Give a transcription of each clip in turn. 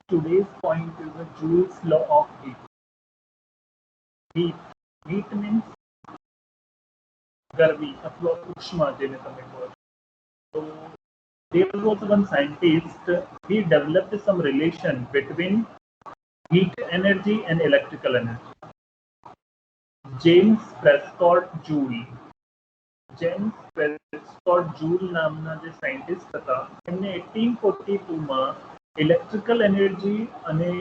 today's point is the Joule's law of heat. Heat means गर्मी अथवा उष्मा જેને તમે કહો છો. So there was one scientist, he developed some relation between heat energy and electrical energy. James Prescott Joule. James Prescott Joule નામના જે scientist હતા એમને 1842 માં ઇલેક્ટ્રિકલ એનર્જી અને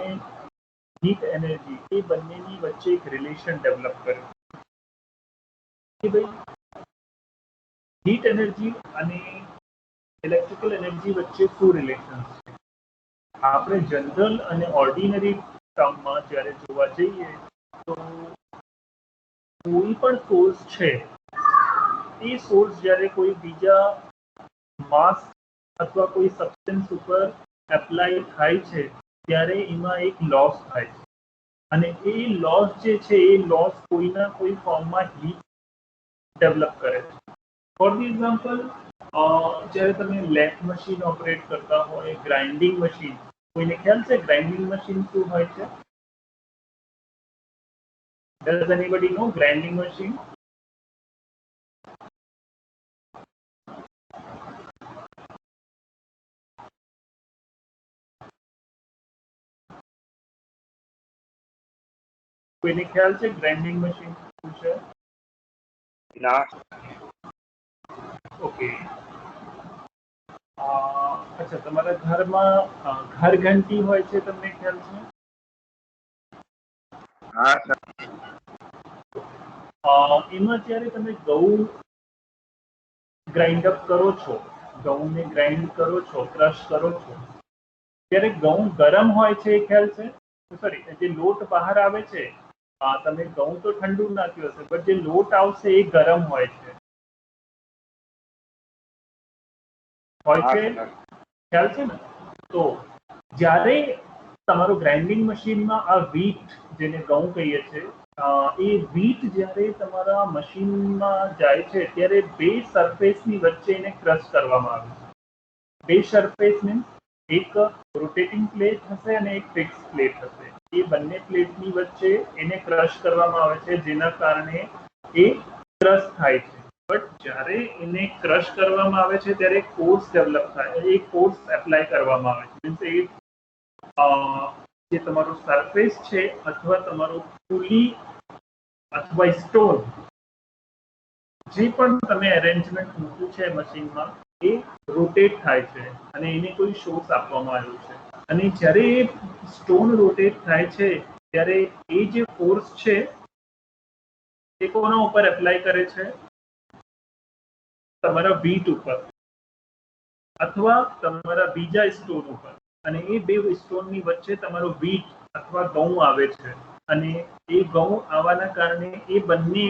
હીટ એનર્જી એ બંનેની વચ્ચે એક રિલેશન ડેવલપ કર્યું કે ભાઈ હીટ એનર્જી અને ઇલેક્ટ્રિકલ એનર્જી વચ્ચે શું રિલેશન છે. આપણે જનરલ અને ઓર્ડિનરી ટર્મમાં જ્યારે જોવા જઈએ તો કોઈ પણ સોર્સ છે એ સોર્સ જ્યારે કોઈ બીજા માસ અથવા કોઈ સબસ્ટન્સ ઉપર એપ્લાય થાય છે ત્યારે એમાં એક લોસ થાય છે અને એ લોસ જે છે એ લોસ કોઈના કોઈ ફોર્મમાં હીટ ડેવલપ કરે છે. ફોર ધી એક્ઝામ્પલ જ્યારે તમે લેથ મશીન ઓપરેટ કરતા હોય, ગ્રાઇન્ડિંગ મશીન, કોઈને ખ્યાલ છે ગ્રાઇન્ડિંગ મશીન શું હોય છે? Does anybody know grinding machine? કોઈને ખ્યાલ છે ગ્રાઇન્ડિંગ મશીન શું છે? ના. ઓકે. અચ્છા, તમારા ઘરમાં ઘર ઘંટી હોય છે, તમને ખ્યાલ છે? હા સર. એમાં જ્યારે તમે ઘઉં ગ્રાઇન્ડ અપ કરો છો, ઘઉંને ગ્રાઇન્ડ કરો છો, ક્રશ કરો છો, ત્યારે ઘઉં ગરમ હોય છે, એ ખ્યાલ છે? સોરી, જે લોટ બહાર આવે છે, તમે ઘઉં તો ઠંડુ નાખ્યું હશે બટ જે લોટ આવશે એ ગરમ હોય છે. ખ્યાલ છે ને? તો જ્યારે તમારો ગ્રાઇન્ડિંગ મશીનમાં આ વીટ જેને ઘઉં કહીએ છીએ એ વીટ જ્યારે તમારા મશીનમાં જાય છે ત્યારે બે સરફેસની વચ્ચે એને ક્રશ કરવામાં આવે છે. બે સરફેસ મીન્સ એક રોટેટિંગ પ્લેટ હશે અને એક ફિક્સ પ્લેટ હશે. એ બંને પ્લેટની વચ્ચે એને ક્રશ કરવામાં આવે છે જેના કારણે એ ક્રશ થાય છે. બટ જ્યારે એને ક્રશ કરવામાં આવે છે ત્યારે ફોર્સ ડેવલપ થાય, એ ફોર્સ એપ્લાય કરવામાં આવે છે. મીન્સ એ જે તમારો સરફેસ છે અથવા તમારો પુલી અથવા સ્ટોન જે પણ તમે અરેન્જમેન્ટ મૂક્યું છે મશીનમાં એ રોટેટ થાય છે અને એને કોઈ શોર્સ આપવામાં આવ્યો છે અને જ્યારે એ સ્ટોન રોટેટ થાય છે ત્યારે એ જે ફોર્સ છે એ કોના ઉપર એપ્લાય કરે છે? તમારા વીટ ઉપર અથવા તમારા બીજા સ્ટોન ઉપર. અને એ બે સ્ટોનની વચ્ચે તમારો વીટ અથવા ઘઉં આવે છે અને એ ઘઉં આવવાના કારણે એ બંને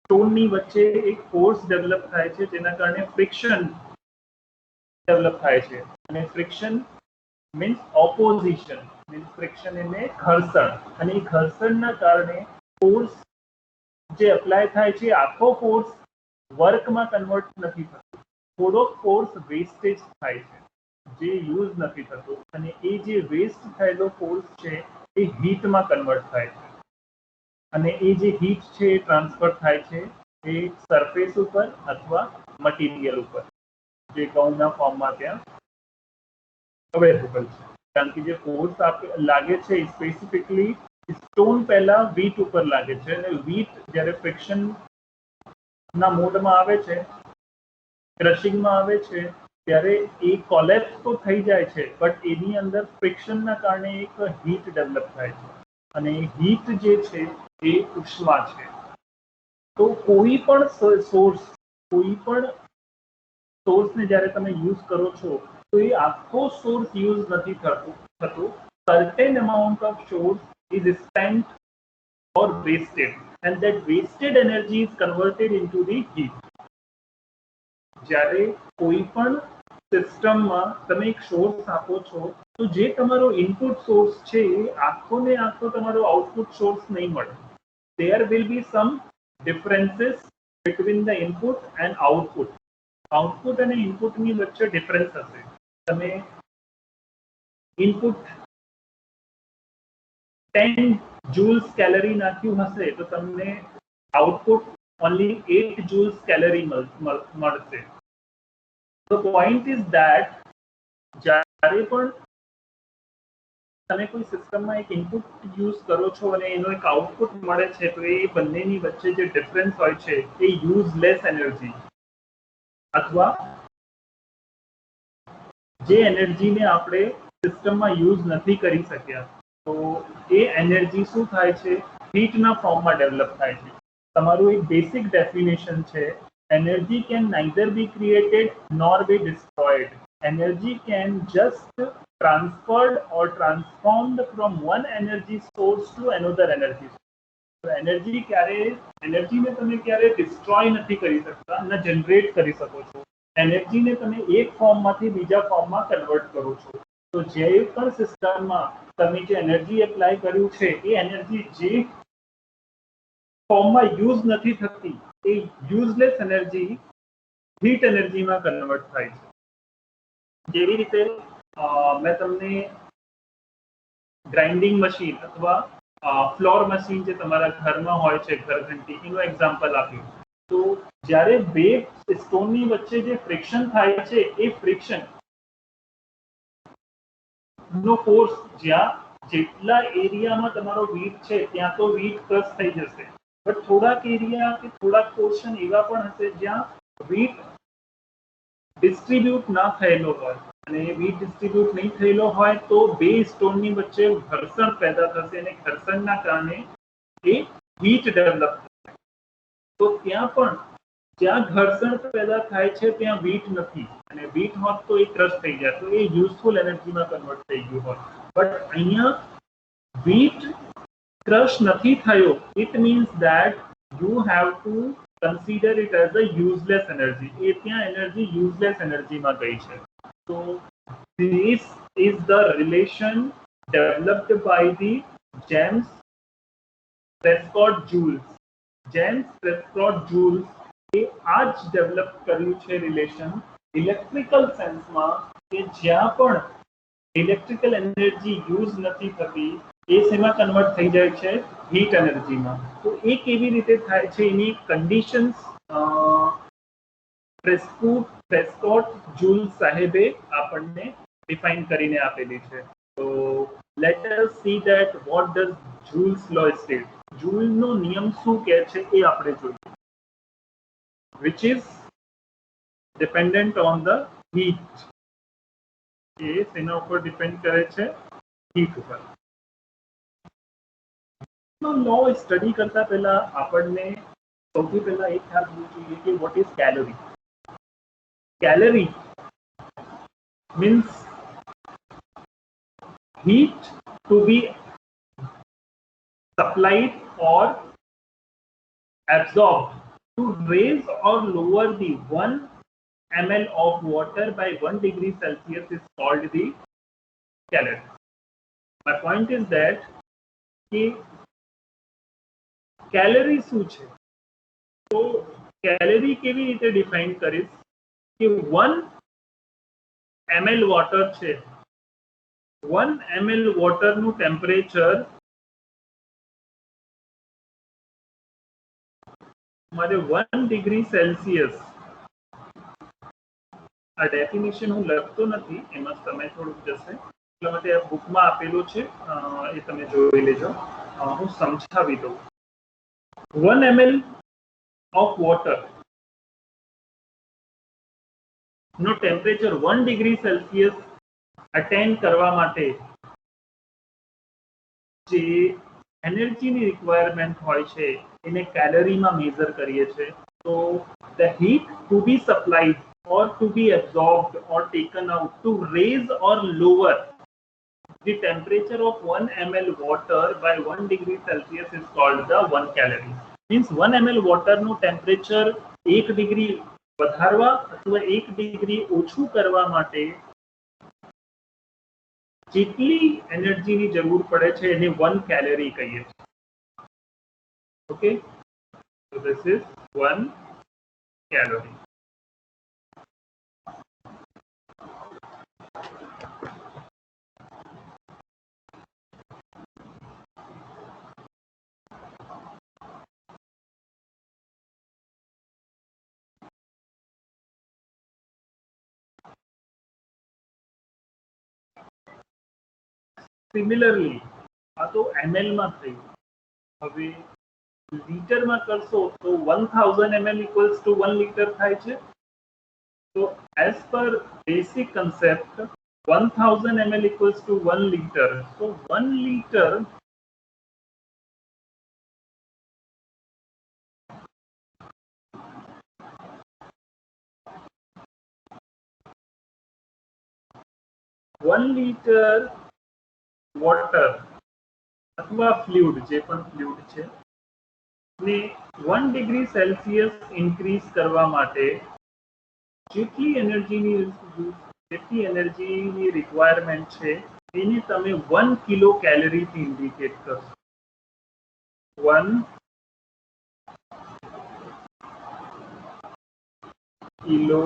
સ્ટોનની વચ્ચે એક ફોર્સ ડેવલપ થાય છે જેના કારણે ફ્રિક્શન ડેવલપ થાય છે અને friction means opposition, means friction એટલે ઘર્ષણ અને એ ઘર્ષણના કારણે ફોર્સ જે એપ્લાય થાય છે આખો ફોર્સ વર્કમાં કન્વર્ટ નથી થતો, થોડોક ફોર્સ વેસ્ટેજ થાય છે જે યુઝ નથી થતો અને એ જે વેસ્ટ થયેલો ફોર્સ છે એ હીટમાં કન્વર્ટ થાય છે અને એ જે હીટ છે એ ટ્રાન્સફર થાય છે એ સરફેસ ઉપર અથવા મટીરિયલ ઉપર જે ઘઉંના ફોર્મમાં ત્યાં અવેલેબલ છે. કારણ કે જે ફોર્સ લાગે છે સ્પેસિફિકલી સ્ટોન પહેલા વીટ ઉપર લાગે છે અને વીટ જ્યારે ફ્રિક્શન ના મોડમાં આવે છે, ક્રશિંગમાં આવે છે ત્યારે એ કોલેપ્સ તો થઈ જાય છે બટ એની અંદર ફ્રિક્શનના કારણે એક હીટ ડેવલપ થાય છે અને હીટ જે છે એ ઉષ્મા છે. તો કોઈ પણ સોર્સને જ્યારે તમે યુઝ કરો છો તો એ આખો સોર્સ યુઝ નથી થતો. Certain amount of source is spent or wasted and that wasted energy is converted into the heat. જ્યારે કોઈ પણ સિસ્ટમમાં તમે એક સોર્સ આપો છો તો જે તમારો ઇનપુટ સોર્સ છે એ આખો ને આખો તમારો આઉટપુટ સોર્સ નહીં મળે. There will be some differences between the input and output. Output અને ઇનપુટની વચ્ચે ડિફરન્સ હશે. તમે ઇનપુટ 10 joules કેલરી નાખ્યું હશે તો તમને આઉટપુટ only 8 joules કેલરી મળશે. The point is that જ્યારે પણ તમે કોઈ સિસ્ટમમાં એક ઇનપુટ યુઝ કરો છો અને એનો એક આઉટપુટ મળે છે તો એ બંનેની વચ્ચે જે ડિફરન્સ હોય છે એ યુઝલેસ એનર્જી અથવા જે એનર્જીને આપણે સિસ્ટમમાં યુઝ નથી કરી શક્યા તો એ એનર્જી શું થાય છે હીટના ફોર્મમાં ડેવલપ થાય છે. તમારું એક બેસિક ડેફિનેશન છે energy can neither be created nor be destroyed. Energy can just transferred or transformed from one energy source to another energy source. તો એનર્જીને તમે ક્યારે ડિસ્ટ્રોય નથી કરી શકતા ન જનરેટ કરી શકો છો. એનર્જીને તમે એક ફોર્મમાંથી બીજા ફોર્મમાં કન્વર્ટ કરો છો. તો જે પણ સિસ્ટમમાં તમે જે એનર્જી એપ્લાય કર્યું છે એ એનર્જી જે ફોર્મમાં યુઝ નથી થતી એ યુઝલેસ એનર્જી હીટ એનર્જીમાં કન્વર્ટ થાય છે. જેવી રીતે મેં તમને ગ્રાઇન્ડિંગ મશીન અથવા ફ્લોર મશીન જે તમારા ઘરમાં હોય છે ઘરઘંટી એનું એક્ઝામ્પલ આપ્યું. તો જ્યારે બે સ્ટોનની વચ્ચે જે ફ્રિક્શન થાય છે એ ફ્રિક્શન નો ફોર્સ જ્યાં જેટલા એરિયામાં તમારો વીટ છે ત્યાં તો વીટ ક્રશ થઈ જશે બટ થોડાક એરિયા કે થોડાક પોર્શન એવા પણ હશે જ્યાં વીટ ડિસ્ટ્રીબ્યુટ ના થયેલો હોય અને વીટ ડિસ્ટ્રીબ્યુટ નહીં થયેલો હોય તો બે સ્ટોનની વચ્ચે ઘર્ષણ પેદા થશે અને ઘર્ષણના કારણે એ હીટ ડેવલપ થશે. તો ત્યાં પણ જ્યાં ઘર્ષણ પેદા થાય છે ત્યાં વીટ નથી અને વીટ હોત તો એ ક્રશ થઈ જાય તો એ યુઝફુલ એનર્જીમાં કન્વર્ટ થઈ ગયું હોત. બટ અહીંયા વીટ ક્રશ નથી થયો it means that you have to consider it as a useless energy. એ ત્યાં એનર્જી યુઝલેસ એનર્જીમાં ગઈ છે. So this is the relation developed by the James Prescott Joule. James Prescott Joule એ આ જ ડેવલપ કર્યું છે રિલેશન ઇલેક્ટ્રિકલ સેન્સમાં કે જ્યાં પણ ઇલેક્ટ્રિકલ એનર્જી યુઝ નથી થતી એ શેમાં કન્વર્ટ થઈ જાય છે હીટ એનર્જીમાં. તો એ કેવી રીતે થાય છે એની કન્ડિશન્સ પ્રેસ્કોટ જૂલ સાહેબે આપણને ડિફાઇન કરીને આપેલી છે. તો let us see that what does Joule's law state. જૂલનો નિયમ શું કહે છે એ આપણે જોઈએ which is dependent on the heat. એ શેના ઉપર ડિપેન્ડ કરે છે હીટ ઉપર. લો સ્ટડી કરતા પહેલા આપણને સૌથી પહેલા એ ખ્યાલ હોવો જોઈએ કે what is calorie. Calorie means heat to be supplied or absorbed to raise or lower the 1 ml of water by 1 degree Celsius is called the calorie. My point is that calorie શું છે તો calorie કેવી રીતે define કરીશ કે 1 ml water છે 1 ml વોટરનું temperature મારે 1 ડિગ્રી સેલ્સિયસ. આ ડેફિનેશન હું લખતો નથી એમાં સમય થોડુંક જશે એટલા માટે આ બુકમાં આપેલું છે એ તમે જોઈ લેજો. હું સમજાવી દઉં. 1 ml of water નો ટેમ્પરેચર 1 ડિગ્રી સેલ્સિયસ અટેન્ડ કરવા માટે જે એનર્જીની રિક્વાયરમેન્ટ હોય છે એને કેલરીમાં મેઝર કરીએ છીએ. તો the heat to be supplied or to be absorbed or taken out to raise or lower the temperature of 1 ml water by 1 degree Celsius is called the 1 calorie. Means 1 ml water નું temperature 1 degree વધારવા અથવા 1 degree ઓછું કરવા માટે જેટલી એનર્જીની જરૂર પડે છે એને 1 કેલરી કહીએ છીએ. Okay, so this is 1 calorie. Similarly આ તો ml માં થયું. હવે લીટરમાં કરશો તો 1000 ml equals to 1 liter થાય છે. તો as per basic concept 1000 ml equals to 1 liter. So 1 liter water અથવા ફ્લુઇડ જે પણ ફ્લુઇડ છે ને 1 ડિગ્રી સેલ્સિયસ ઇન્ક્રીઝ કરવા માટે જેટલી એનર્જીની રિક્વાયરમેન્ટ છે એને તમે 1 કિલો કેલરીથી ઇન્ડિકેટ કરશો. 1 kilo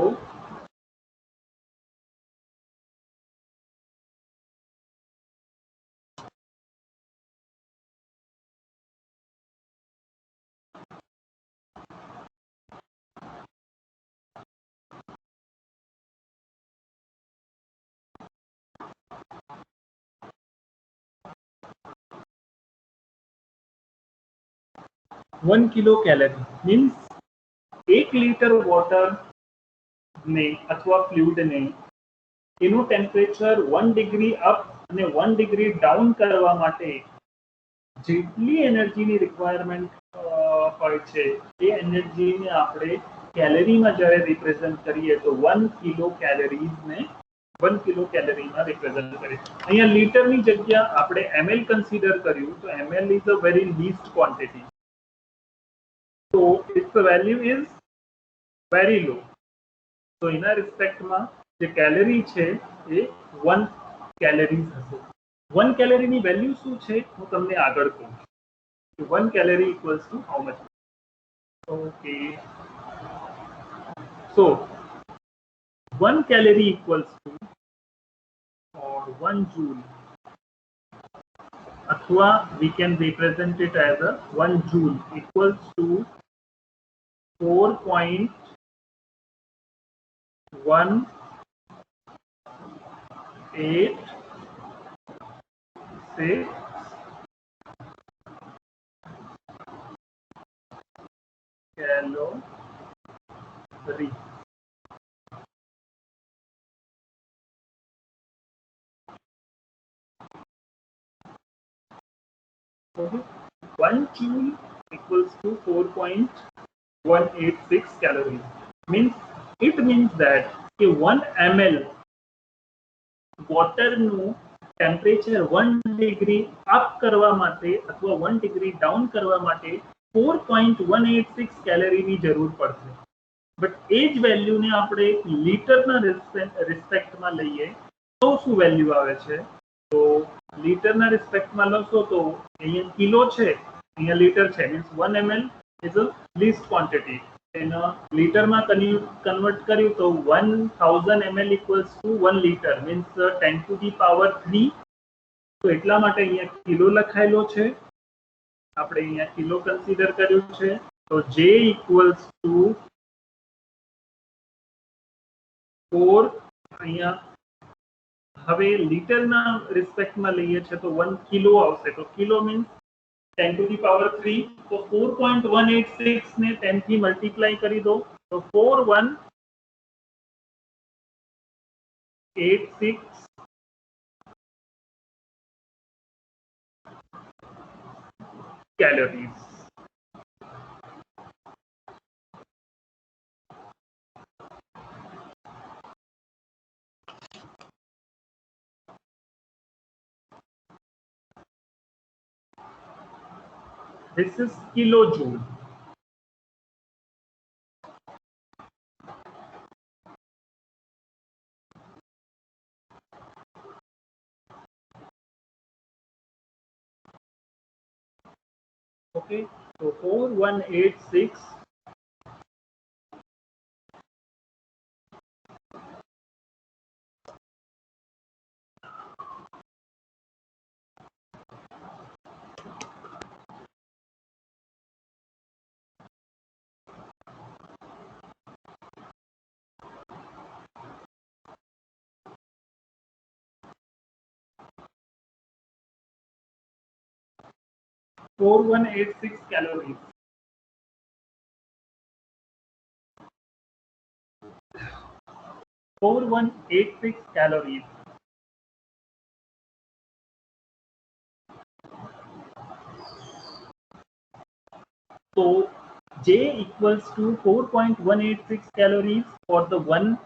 calorie means 1 litre water ने अथवा फ्लूइड ने એનું ટેમ્પરેચર 1 ડિગ્રી અપ અને 1 ડિગ્રી ડાઉન કરવા માટે જેટલી એનર્જીની રિક્વાયરમેન્ટ હોય છે એ એનર્જીને આપણે કેલરીમાં જ્યારે રિપ્રેઝન્ટ કરીએ તો 1 કિલો કેલરીઝને 1 કિલો કેલરીમાં રિપ્રેઝન્ટ કરીએ. અહીંયા લીટરની જગ્યા આપણે ml કન્સિડર કર્યું તો ml is a very least quantity. So its value is very low. So એના રિસ્પેક્ટમાં જે કેલરી છે એ 1 કેલરીઝ હશે. 1 કેલરીની વેલ્યુ શું છે હું તમને આગળ કહું છું. 1 calorie equals to how much. Okay, so 1 calorie equals to or 1 joule, अथवा we can represent it as a 1 joule equals to 4.186 calorie. Okay. 1 joule equals to 4.186 calories. It means that 1 ml વોટરનું temperature 1 degree up કરવા માટે અથવા 1 degree down કરવા માટે 4.186 કેલરીની જરૂર પડશે. But એ જ વેલ્યુને આપણે લીટરના રિસ્પેક્ટમાં લઈએ તો શું વેલ્યુ આવે છે? તો લીટરના રિસ્પેક્ટમાં લખો તો અહીંયા કિલો છે, અહીંયા લીટર છે. Means 1 ml is a least quantity. એના લીટરમાં કન્વર્ટ કર્યું તો 1000 ml equals to 1 litre means 10 to the power 3. તો એટલા માટે અહીંયા કિલો લખાયેલો છે. આપણે અહીંયા કિલો કન્સિડર કર્યું છે. તો J ઇક્વલ્સ ટુ 4. અહીંયા હવે લીટરના રિસ્પેક્ટમાં લઈએ છે તો 1 કિલો આવશે. તો kilo means 10 to the power 3. તો 4.186 ને 10 થી મલ્ટીપ્લાય કરી દો તો 4186 calories. This is kilojoule. Okay, so 4186 4186 calories. calories. So J equals to 4.186 calories for the 1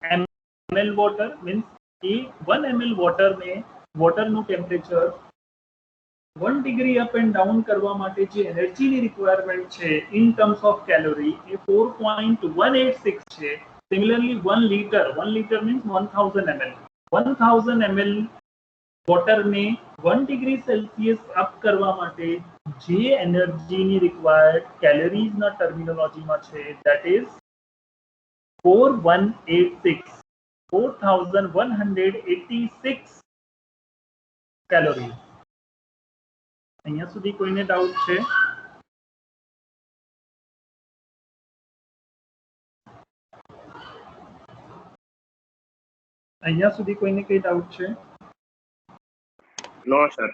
ml water. Means a 1 ml water में water નું temperature 1 degree up and down કરવા માટે જે એનર્જીની રિક્વાયરમેન્ટ છે in terms of calorie એ 4.186 છે. Similarly 1 liter means 1000 ml. 1000 ml water ને 1 degree Celsius up કરવા માટે જે એનર્જીની રિક્વાયર્ડ કેલરીઝના ટર્મિનોલોજીમાં છે ધેટ ઇઝ 4186 કેલોરીઝ. અહીંયા સુધી કોઈને ડાઉટ છે? અહીંયા સુધી કોઈને કઈ ડાઉટ છે? No, sir.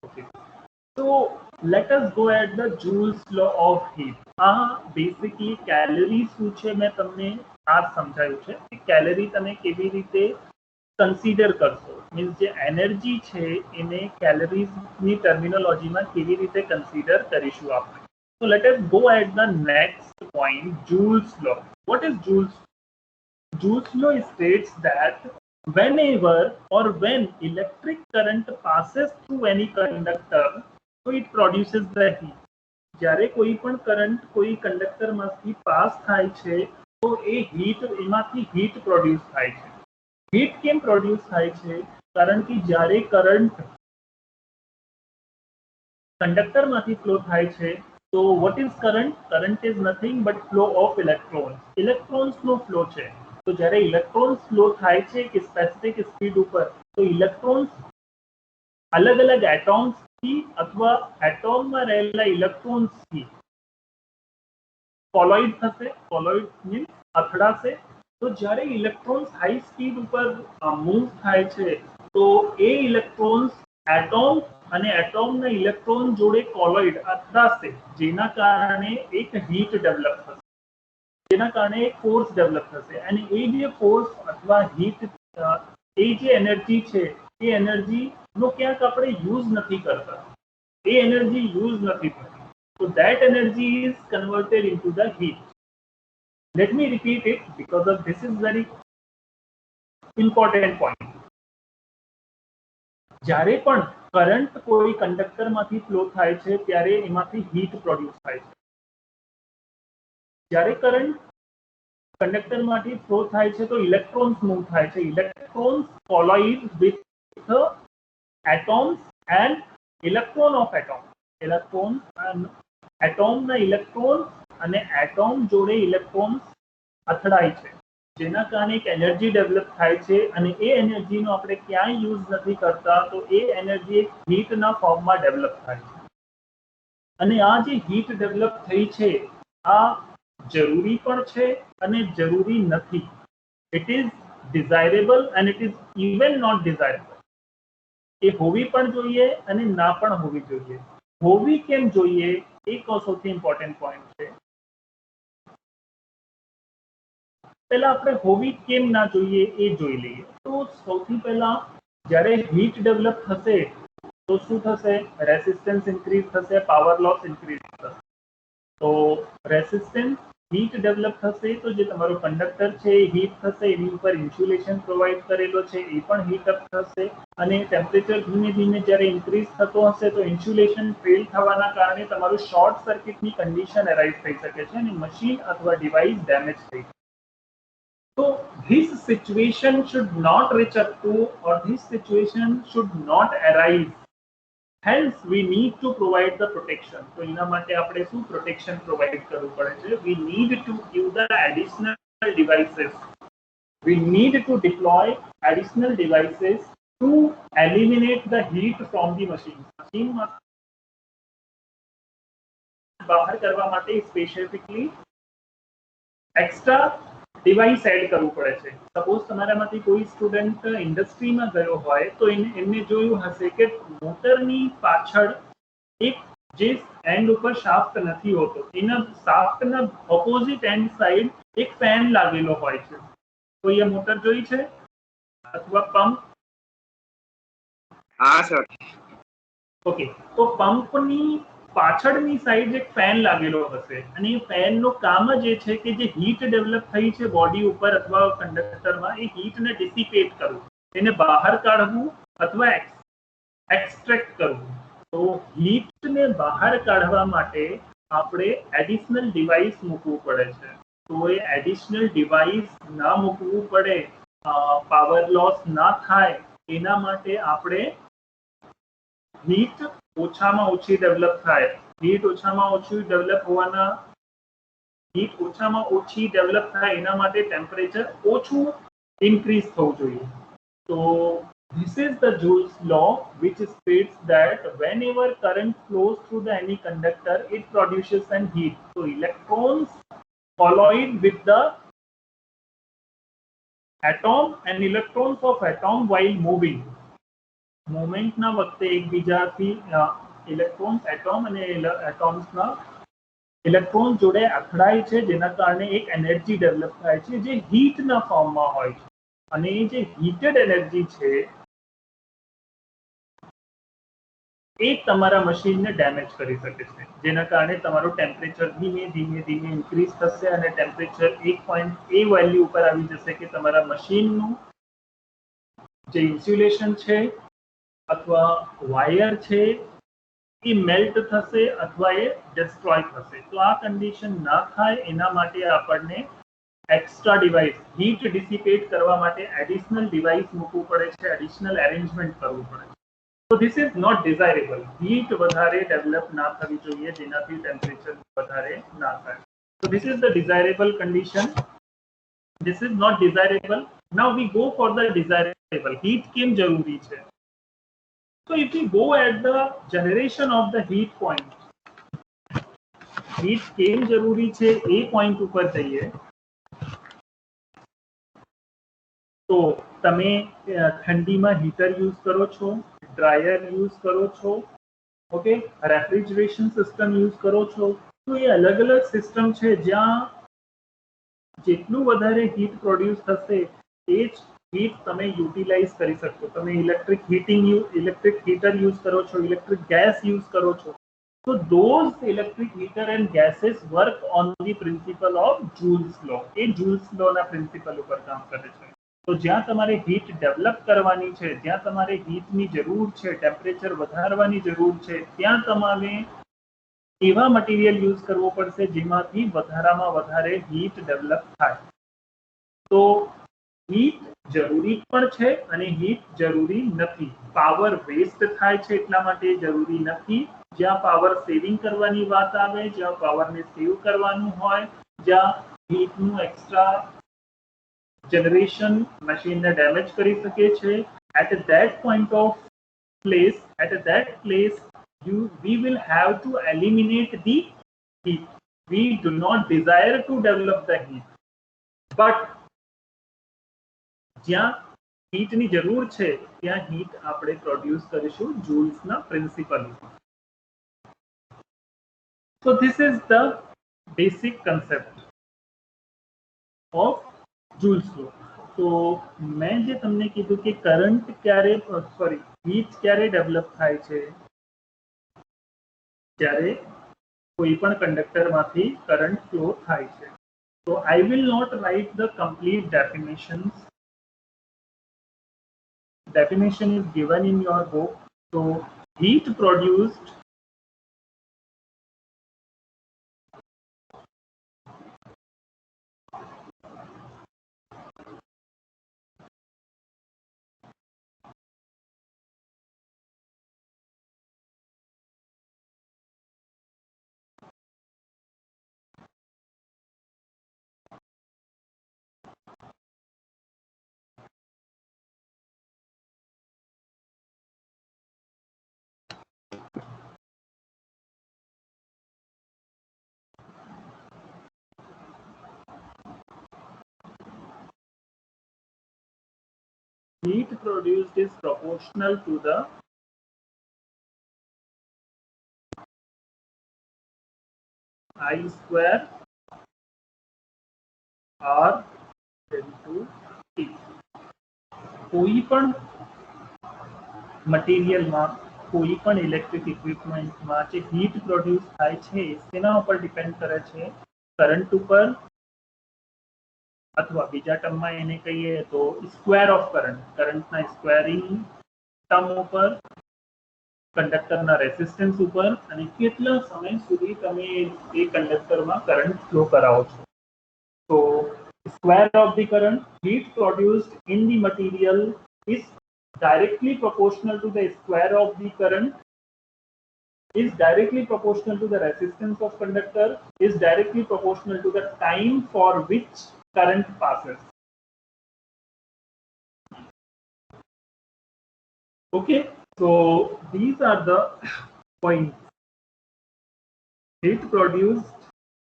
Okay. So let us go at the Joule's law of heat. Basically calories શું છે મેં તમને આ સમજાવ્યું છે કે કેલરી તમે કેવી રીતે કન્સિડર કરશો. મીન્સ જે એનર્જી છે એને કેલરીઝની ટર્મિનોલોજીમાં કેવી રીતે કન્સિડર કરીશું આપણે. So let us go at the next point, Joule's law. What is Joule's? Joule's law states that whenever or when electric current passes through any conductor, so it produces the heat. જ્યારે કોઈ પણ current કોઈ કંડક્ટરમાંથી pass થાય છે તો એ heat એમાંથી heat produce થાય છે. હીટ કેમ પ્રોડ્યુસ થાય છે? કારણ કે જ્યારે કરંટ કંડક્ટરમાંથી ફ્લો થાય છે તો what is current? Current is nothing but flow of electrons. ઇલેક્ટ્રોન્સનો ફ્લો છે. તો જ્યારે ઇલેક્ટ્રોન્સ ફ્લો થાય છે કે સ્પેસિફિક સ્પીડ ઉપર તો ઇલેક્ટ્રોન્સ અલગ અલગ એટોમ્સથી અથવા એટોમમાં રહેલા ઇલેક્ટ્રોન્સથી કોલોઇડ થશે. કોલોઇડ મીન્સ અથડાશે. તો જ્યારે ઇલેક્ટ્રોન્સ હાઈ સ્પીડ ઉપર મૂવ થાય છે તો એ ઇલેક્ટ્રોન્સ એટોમ અને એટોમના ઇલેક્ટ્રોન જોડે કોલોઇડ અથડાશે જેના કારણે એક હીટ ડેવલપ થશે. જેના કારણે એક ફોર્સ ડેવલપ થશે અને એ જે ફોર્સ અથવા હીટ એ જે એનર્જી છે એ એનર્જીનો ક્યાંક આપણે યુઝ નથી કરતા. એ એનર્જી યુઝ નથી થતી. So that energy is converted into the heat. Let me repeat it because of this is very important point. જ્યારે પણ કરંટ કોઈ કંડક્ટરમાંથી ફ્લો થાય છે ત્યારે એમાંથી હીટ પ્રોડ્યુસ થાય છે. જ્યારે કરંટ કંડક્ટરમાંથી ફ્લો થાય છે તો ઇલેક્ટ્રોન્સ મૂવ થાય છે. Electrons collide with atoms and electron of atom. Electron એટોમના ઇલેક્ટ્રોન અને એટોમ જોડે ઇલેક્ટ્રોન્સ અથડાય છે જેના કારણે એક એનર્જી ડેવલપ થાય છે અને એ એનર્જીનો આપણે ક્યાંય યુઝ નથી કરતા તો એ એનર્જી એક હીટના ફોર્મમાં ડેવલપ થાય છે. અને આ જે હીટ ડેવલપ થઈ છે આ જરૂરી પણ છે અને જરૂરી નથી. It is desirable and it is even not desirable. એ હોવી પણ જોઈએ અને ના પણ હોવી જોઈએ. હોવી કેમ જોઈએ એ સૌથી ઇમ્પોર્ટન્ટ પોઈન્ટ છે. પહેલા આપણે હોવી કેમ ના જોઈએ એ જોઈ લઈએ. તો સૌથી પહેલા જ્યારે હીટ ડેવલપ થશે તો શું થશે? રેસિસ્ટન્સ ઇન્ક્રીઝ થશે, પાવર લોસ ઇન્ક્રીઝ થશે. તો રેસિસ્ટન્સ હીટ ડેવલપ થશે તો જે તમારો કંડક્ટર છે એ હીટ થશે, એની ઉપર ઇન્સ્યુલેશન પ્રોવાઈડ કરેલો છે એ પણ હીટ અપ થશે અને ટેમ્પરેચર ધીમે ધીમે જ્યારે ઇન્ક્રીઝ થતો હશે તો ઇન્સ્યુલેશન ફેલ થવાના કારણે તમારું શોર્ટ સર્કિટની કન્ડિશન અરાઇઝ થઈ શકે છે અને મશીન અથવા ડિવાઇસ ડેમેજ થઈ શકે. So this situation should not reach up to or this situation should not arise. Hence we need to provide the protection. So એના માટે આપણે શું પ્રોટેક્શન પ્રોવાઈડ કરવું પડે છે? We need to give the additional devices. We need to deploy additional devices to eliminate the heat from the machine. મશીનમાં બહાર કરવા માટે સ્પેસિફિકલી એક્સ્ટ્રા ડિવાઇસ એડ કરવું પડે છે. સપોઝ તમારામાંથી કોઈ સ્ટુડન્ટ ઇન્ડસ્ટ્રીમાં ગયો હોય તો એમને જોયું હશે કે મોટરની પાછળ એક જે એન્ડ ઉપર શાફ્ટ નથી હોતો એના શાફ્ટના ઓપોઝિટ એન્ડ સાઈડ એક ફેન લાગેલો હોય છે. કોઈએ મોટર જોઈ છે અથવા પંપ? हाँ सर. ઓકે, તો પંપની પાછળની સાઈડ એક ફેન લાગેલો હશે અને એ ફેનનું કામ જ એ છે કે જે હીટ ડેવલપ થઈ છે બોડી ઉપર અથવા કંડક્ટરમાં એ હીટને ડિસિપેટ કરવું, એને બહાર કાઢવું અથવા એક્સટ્રેક્ટ કરવું. તો હીટને બહાર કાઢવા માટે આપણે એડિશનલ ડિવાઇસ મૂકવું પડે છે. તો એ એડિશનલ ડિવાઇસ ના મૂકવું પડે, પાવર લોસ ના થાય એના માટે આપણે હીટ ઓછામાં ઓછી ડેવલપ થાય. હીટ ઓછામાં ઓછી ડેવલપ હોવાના હીટ ઓછામાં ઓછી ડેવલપ થાય એના માટે ટેમ્પરેચર ઓછું ઇન્ક્રીઝ થવું જોઈએ. તો this is the Joule's law, which states that whenever current flows through the any conductor, it produces an heat. So electrons colloid with the atom and electrons of atom while moving. મોમેન્ટના વખતે એકબીજાથી electrons atom અને એટોમ્સના electron જોડે અથડાય છે જેના કારણે એક energy develop થાય છે જે હીટના ફોર્મમાં હોય છે અને એ જે હીટેડ એનર્જી છે એ તમારા મશીનને ડેમેજ કરી શકે છે, જેના કારણે તમારું ટેમ્પરેચર ધીમે ધીમે ધીમે ઇન્ક્રીઝ થશે અને ટેમ્પરેચર 1.A વેલ્યુ ઉપર આવી જશે કે તમારા મશીનનું જે ઇન્સ્યુલેશન છે અથવા વાયર છે એ મેલ્ટ થશે અથવા એ ડિસ્ટ્રોય થશે. તો આ કન્ડિશન ના થાય એના માટે આપણને એક્સ્ટ્રા ડિવાઇસ હીટ ડિસિપેટ કરવા માટે એડિશનલ ડિવાઇસ મૂકવું પડે છે, એડિશનલ એરેન્જમેન્ટ કરવું પડે છે. તો this is not desirable. Heat વધારે ડેવલપ ના થવી જોઈએ જેનાથી ટેમ્પરેચર વધારે ના થાય. So this is the desirable condition. This is not desirable. Now we go for the desirable. Heat કેમ જરૂરી છે? So if we go at the generation of the heat point, heat કેમ જરૂરી છે એ પોઈન્ટ ઉપર જઈએ તો તમે ઠંડીમાં હીટર યુઝ કરો છો, ડ્રાયર યુઝ કરો છો, ઓકે, રેફ્રિજરેશન સિસ્ટમ યુઝ કરો છો. તો એ અલગ અલગ સિસ્ટમ છે જ્યાં જેટલું વધારે હીટ પ્રોડ્યુસ થશે એ જ હીટ તમે યુટિલાઇઝ કરી શકશો. તમે ઇલેક્ટ્રિક હીટર યુઝ કરો છો, ઇલેક્ટ્રિક ગેસ યુઝ કરો છો. So those electric heater and gases work on the principle of Joule's law. A Joule's law ના પ્રિન્સિપલ ઉપર કામ કરે છે. તો જ્યાં તમારે હીટ ડેવલપ કરવાની છે, જ્યાં તમારે હીટની જરૂર છે, ટેમ્પરેચર વધારવાની જરૂર છે, ત્યાં તમારે એવા મટીરિયલ યુઝ કરવો પડશે જેમાંથી વધારામાં વધારે હીટ ડેવલપ થાય. તો હીટ જરૂરી પણ છે અને હીટ જરૂરી નથી. પાવર વેસ્ટ થાય છે એટલા માટે જરૂરી નથી. જ્યાં પાવર સેવિંગ કરવાની વાત આવે, જ્યાં પાવરને સેવ કરવાનું હોય, જ્યાં હીટનું એક્સ્ટ્રા જનરેશન મશીનને ડેમેજ કરી શકે છે, at that point of place, at that place we will have to eliminate the heat. We do not desire to develop the heat, but જ્યાં હીટની જરૂર છે ત્યાં હીટ આપણે પ્રોડ્યુસ કરીશું જૂલ્સના પ્રિન્સિપલ ઉપર. So this is the basic concept of Joule's law. તો મેં જે તમને કીધું કે કરંટ ક્યારે હીટ ક્યારે ડેવલપ થાય છે? જ્યારે કોઈ પણ કંડક્ટરમાંથી કરંટ ફ્લો થાય છે. So I will not write the complete definitions. Definition is given in your book. So heat produced heat produced is proportional to the I square R into T. कोई पण મટીરિયલમાં કોઈ પણ ઇલેક્ટ્રિક ઇક્વિપમેન્ટમાં જે heat produce થાય છે તેના ઉપર depend કરે છે કરંટ ઉપર, અથવા બીજા ટર્મમાં એને કહીએ તો સ્ક્વેર ઓફ કરંટ, કરંટના સ્ક્વેરિંગ ટર્મ ઉપર, કંડક્ટરના રેઝિસ્ટન્સ ઉપર અને કેટલા સમય સુધી તમે એ કંડક્ટરમાં કરંટ ફ્લો કરાવો છો. તો square of the current heat produced in the material is directly proportional to the square of the current, is directly proportional to the resistance of conductor, is directly proportional to the time for which current passes. Okay, so these are the points. Heat produced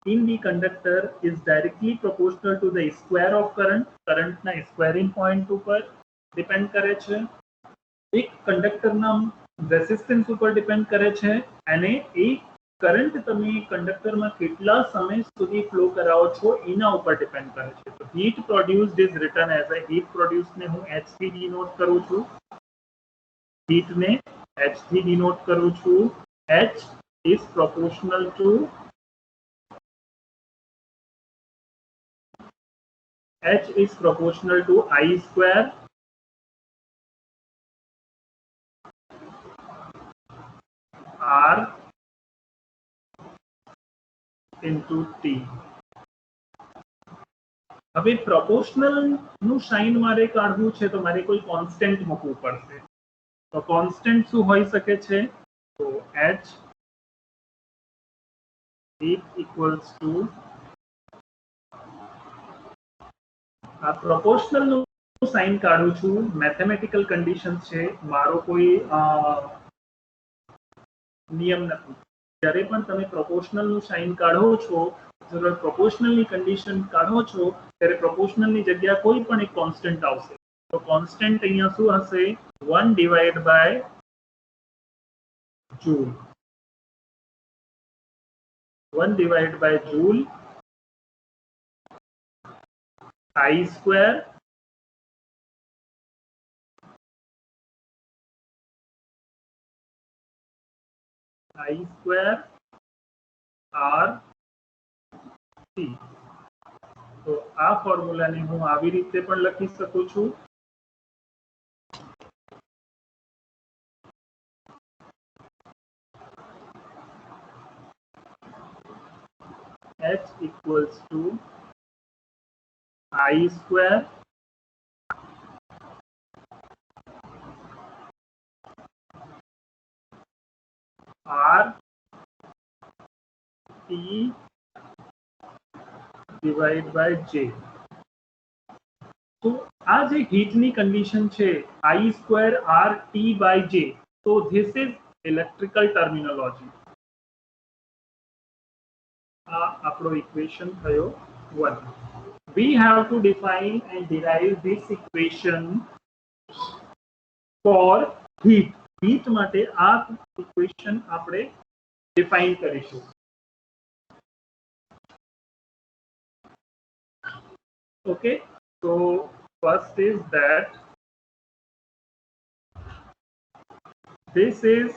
in the conductor is directly proportional to the square of current. current na squaring point ઉપર depend કરે છે, એક કંડક્ટરના resistance ઉપર depend કરે છે અને એ current તમે કંડક્ટરમાં કેટલા સમય સુધી ફ્લો કરાવો છો એના ઉપર ડિપેન્ડ કરે છે. તો heat produced is return as a heat produced ને હું H થી ડિનોટ કરું છું, હીટ ને H થી ડિનોટ કરું છું. H is proportional to I square R into T. હવે પ્રોપોર્શનલ નું સાઇન મારે કાઢવું છે તો મારે કોઈ કોન્સ્ટન્ટ મૂકવું પડશે. તો કોન્સ્ટન્ટ શું હોઈ શકે છે? તો H equals to આ પ્રોપોર્શનલ નું સાઇન કાઢું છું, મેથેમેટિકલ કન્ડિશન છે, મારો કોઈ નિયમ નથી. જ્યારે પણ તમે પ્રોપોર્શનલનું સાઇન કાઢો છો, જ્યારે પ્રોપોર્શનલની કન્ડિશન કાઢો છો ત્યારે પ્રોપોર્શનલની જગ્યા કોઈ પણ એક કોન્સ્ટન્ટ આવશે. તો કોન્સ્ટન્ટ અહીંયા શું હશે? 1 divide by joule. 1 divide by joule I square R T. તો આ ફોર્મ્યુલાને હું આવી રીતે પણ લખી શકું છું. H equals to I square R T divided by J. તો આ જે હીટની કન્ડિશન છે I square R T by J, so this is electrical terminology. આપણો ઇક્વેશન થયો 1. We have to define and derive this equation for heat. heat માટે આ equation આપણે define કરીશું. Okay, so first is that this is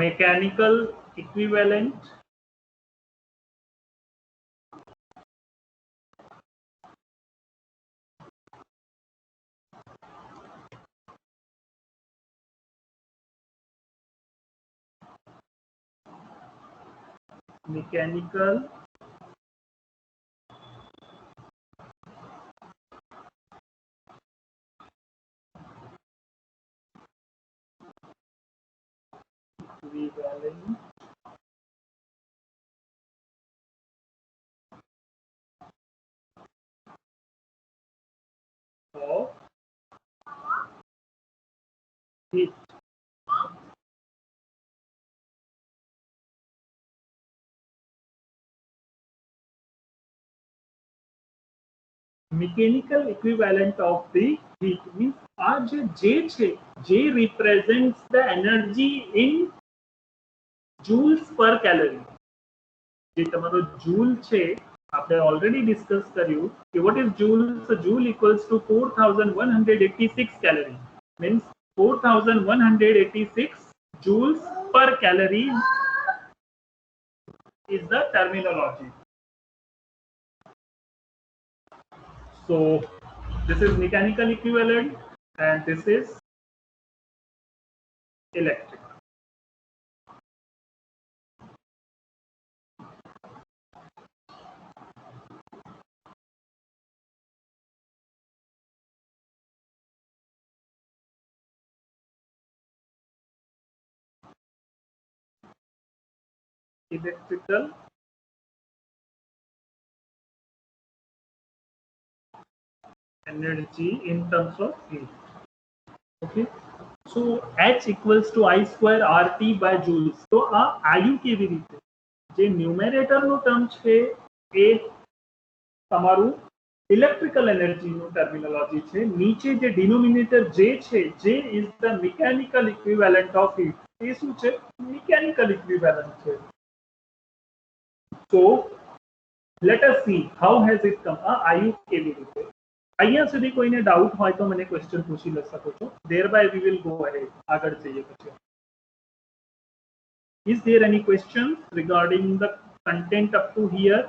mechanical equivalent equivalent of heat. Mechanical equivalent of the heat means આ જે J છે, J represents the energy in joules per calorie જે તમારો joule છે આપણે ઓલરેડી ડિસ્કસ કર્યું કે what is joule, so joule equals to 4186 calorie means 4186 joules per calorie is the terminology. So this is mechanical equivalent and this is electric. Electrical energy in terms of heat. Okay, so H equals to I square RT by joules. तो આ IU કેવી રીતે જે numerator નું term છે એ તમારું electrical energy નું terminology છે. નીચે જે ડિનોમિનેટર J છે J is the mechanical equivalent of heat. એ શું છે mechanical equivalent છે. So let us see how has it come. IU કેવી રીતે અહીંયા સુધી કોઈને ડાઉટ હોય તો મને ક્વેશ્ચન પૂછી શકો છો. thereby we will go ahead આગળ જઈએ પછી. Is there any question regarding the content up to here?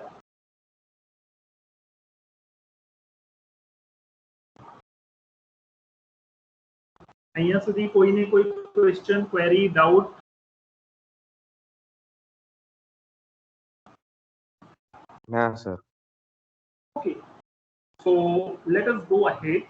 અહીંયા સુધી કોઈને કોઈ ક્વેશ્ચન ક્વેરી ડાઉટ? ના sir. Okay, so let us go ahead.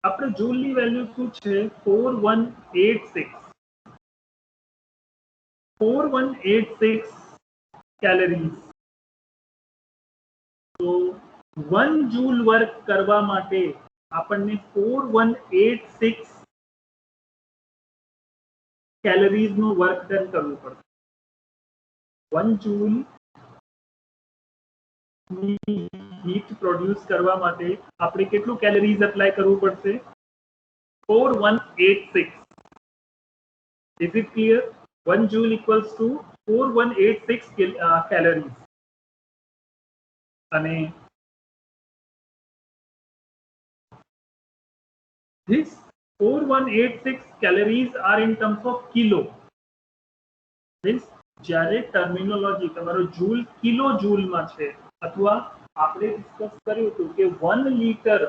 આપણે જૂલની વેલ્યુ શું છે 4186 કેલરીઝ. તો 1 જૂલ વર્ક કરવા માટે આપણને 4186 કેલરીઝ નું વર્ક ડન કરવું પડશે. 1 જૂલ હીટ પ્રોડ્યુસ કરવા માટે આપણે કેટલું કેલરીઝ એપ્લાય કરવું પડશે 4186. Is it clear? 1 joule equals to 4186 calories. અને this 4186 calories are in terms of kilo. Means જ્યારે ટર્મિનોલોજી તમારો જૂલ કિલો જૂલમાં છે અથવા આપણે ડિસ્કસ કર્યું હતું કે 1 લિટર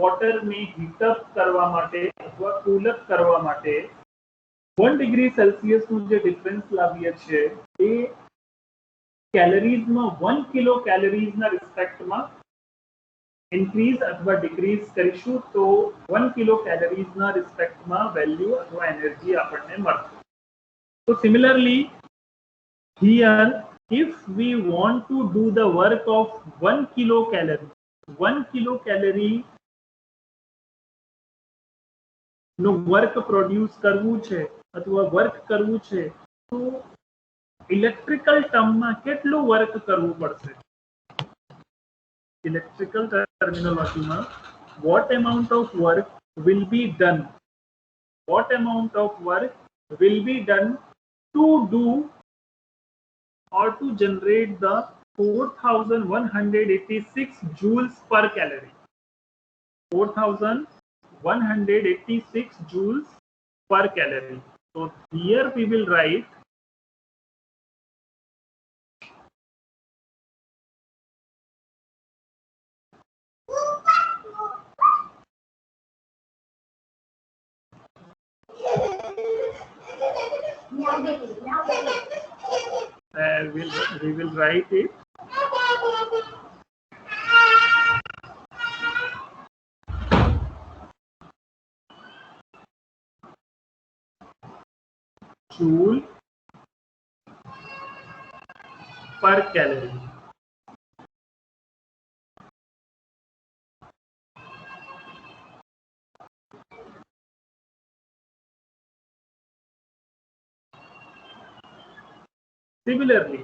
વોટરને હીટઅપ કરવા માટે અથવા કુલઅપ કરવા માટે 1 ડિગ્રી સેલ્સિયસનું જે ડિફરન્સ લાવીએ છીએ એ કેલરીઝમાં 1 કિલો કેલરીઝના રિસ્પેક્ટમાં ઇન્ક્રીઝ અથવા ડિક્રીઝ કરીશું તો 1 કિલો કેલરીઝના રિસ્પેક્ટમાં વેલ્યુ અથવા એનર્જી આપણને મળશે. So similarly here if we want to do the work of 1 kilocalorie નો વર્ક પ્રોડ્યુસ કરવું છે અથવા વર્ક કરવું છે તો ઇલેક્ટ્રિકલ ટર્મમાં કેટલું વર્ક કરવું પડશે? ઇલેક્ટ્રિકલ ટર્મિનોલોજીમાં what amount of work will be done? What amount of work will be done to do or to generate the 4186 joules per calorie? 4186 joules per calorie. So here we will write we will write it joule per calorie. Similarly,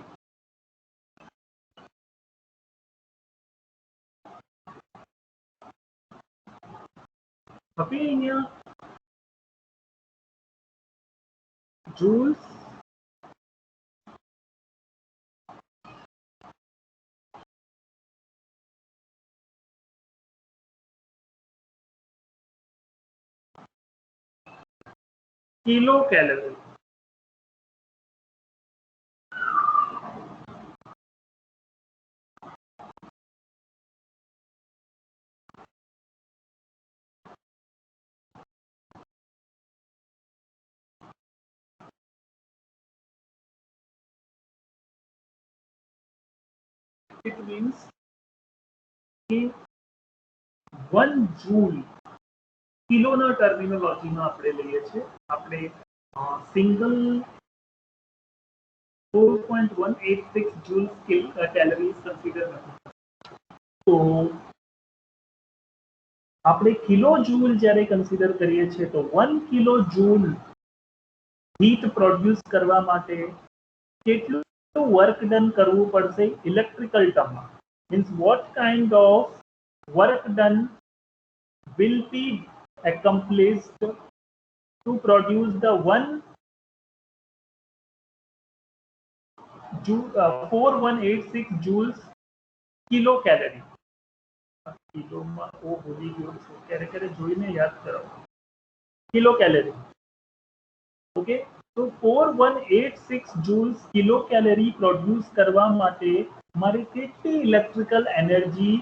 હવે અહીંયા joules kilo calorie it means कि 1 joule કિલોના ટર્મિનોલોજીમાં આપણે લઈએ છીએ આપણે single 4.186 joules calories consider નથી તો આપણે કિલો જૂલ જ્યારે કન્સિડર કરીએ છીએ તો 1 કિલો જૂલ હીટ પ્રોડ્યુસ કરવા માટે કેટલું વર્ક ડન કરવું પડશે ઇલેક્ટ્રિકલ ટર્મમાં means what kind of work done will be accomplished to produce the 4186 joules kilocalorie. કિલોમાં ઓ ભૂલી ગયો છું ક્યારે ક્યારે જોઈને યાદ કરાવો કિલો કેલરી ઓકે તો 4186 joules કિલો કેલરી પ્રોડ્યુસ કરવા માટે મારે કેટલી ઇલેક્ટ્રિકલ એનર્જી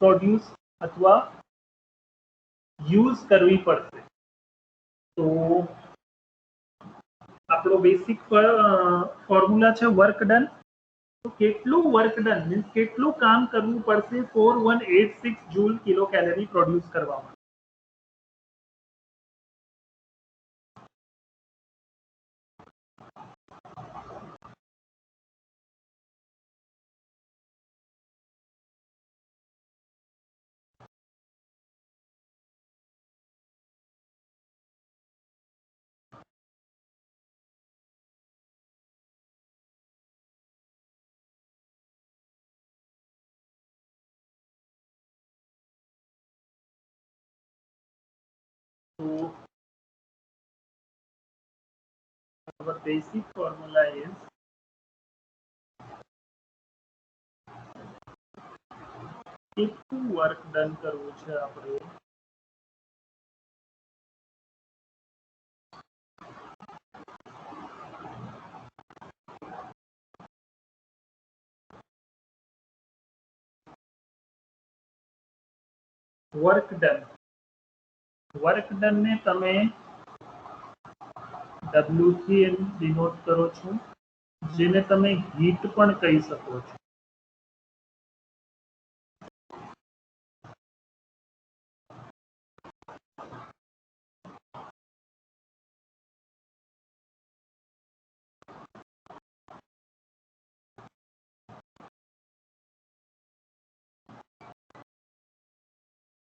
પ્રોડ્યુસ અથવા यूज करवी पड़से तो आपणो बेसिक फॉर्म्युला है वर्क डन तो केटलू वर्क डन मीन्स केटलू काम करवू पड़से 4186 जूल किलो कैलोरी प्रोड्यूस करवा में So our basic formula is કેટલું વર્ક ડન કરવું છે આપણે વર્ક ડન ને તમે W થી ડિનોટ કરો છો જેને તમે હીટ પણ કહી શકો છો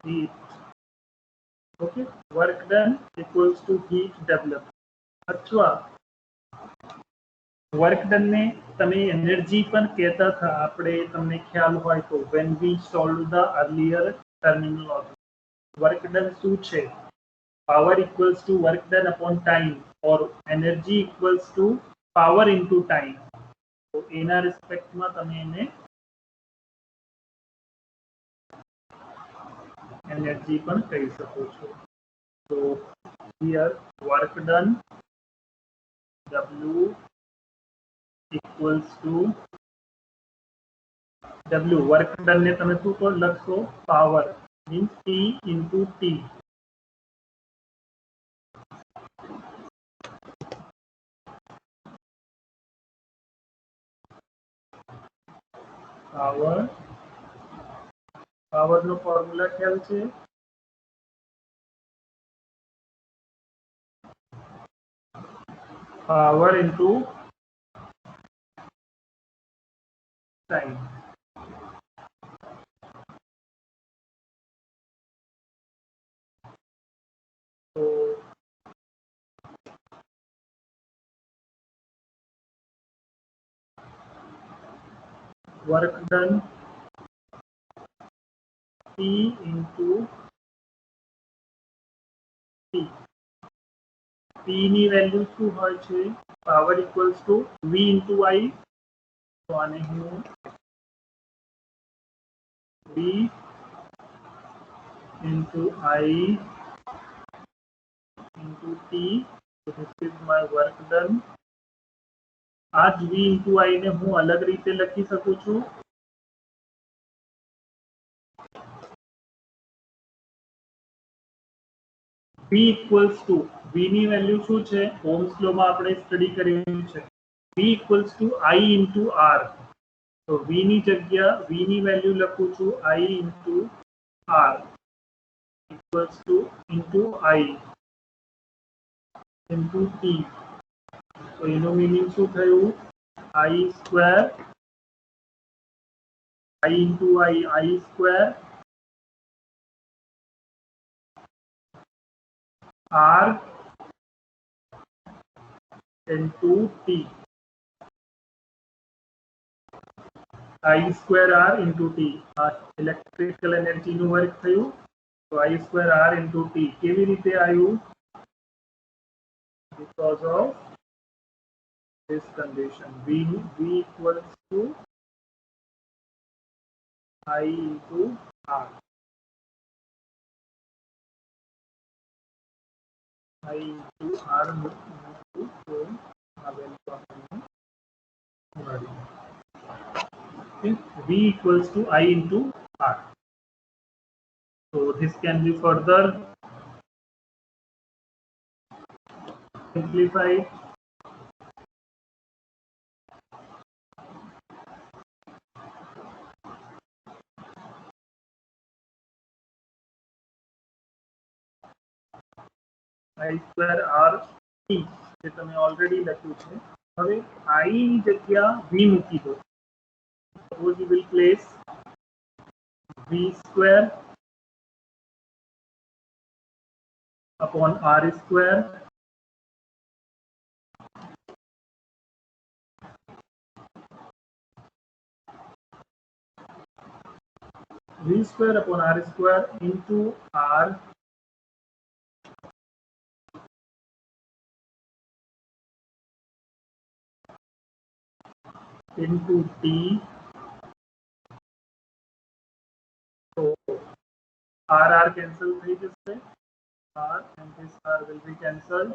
heat okay work done equals to heat developed अथवा वर्क डन ने तमे एनर्जी पण कहता था आपणे तमने ख्याल होय तो when we solve the earlier terminology work done शू छे power equals to work done upon time और energy equals to power into time तो एना रिस्पेक्ट में तमे एने एनर्जी पण कही सको छो तो here work done W equals to W work done ने तमे शू को लखशो power means P into T power power नो फॉर्मूला ख्याल छे पावर इनटू टाइम तो work done P into T. P ની વેલ્યુ શું હોય છે? Power equals to V into I. તો આને હું V into I into T. This is my work done. આ જ વી ઇન્ટુ આઈ ને હું અલગ રીતે લખી શકું છું. V ઇક્વલ્સ ટુ V ની વેલ્યુ શું છે? ઓહ્મ્સ લો માં આપણે સ્ટડી કર્યું છે. V equals to I into R. તો V ની જગ્યા V ની વેલ્યુ લખું છું I into R equals to into I into T. તો એનું મીનિંગ શું થયું? I square I into I square R into T. I square R into T. Electrical એનર્જીનું વર્ક થયું. તો I square R into T કેવી રીતે આવ્યું? Because of this condition. V equals to I into R. I into R into V equals to I into R. So this can be further simplified. I square R T જે તમે already લખ્યું છે. હવે I ની જગ્યા V મૂકી દો. Suppose you will place V square upon R square V square upon R square into R into T. So R cancel થઈ જશે. R and this R will be cancelled.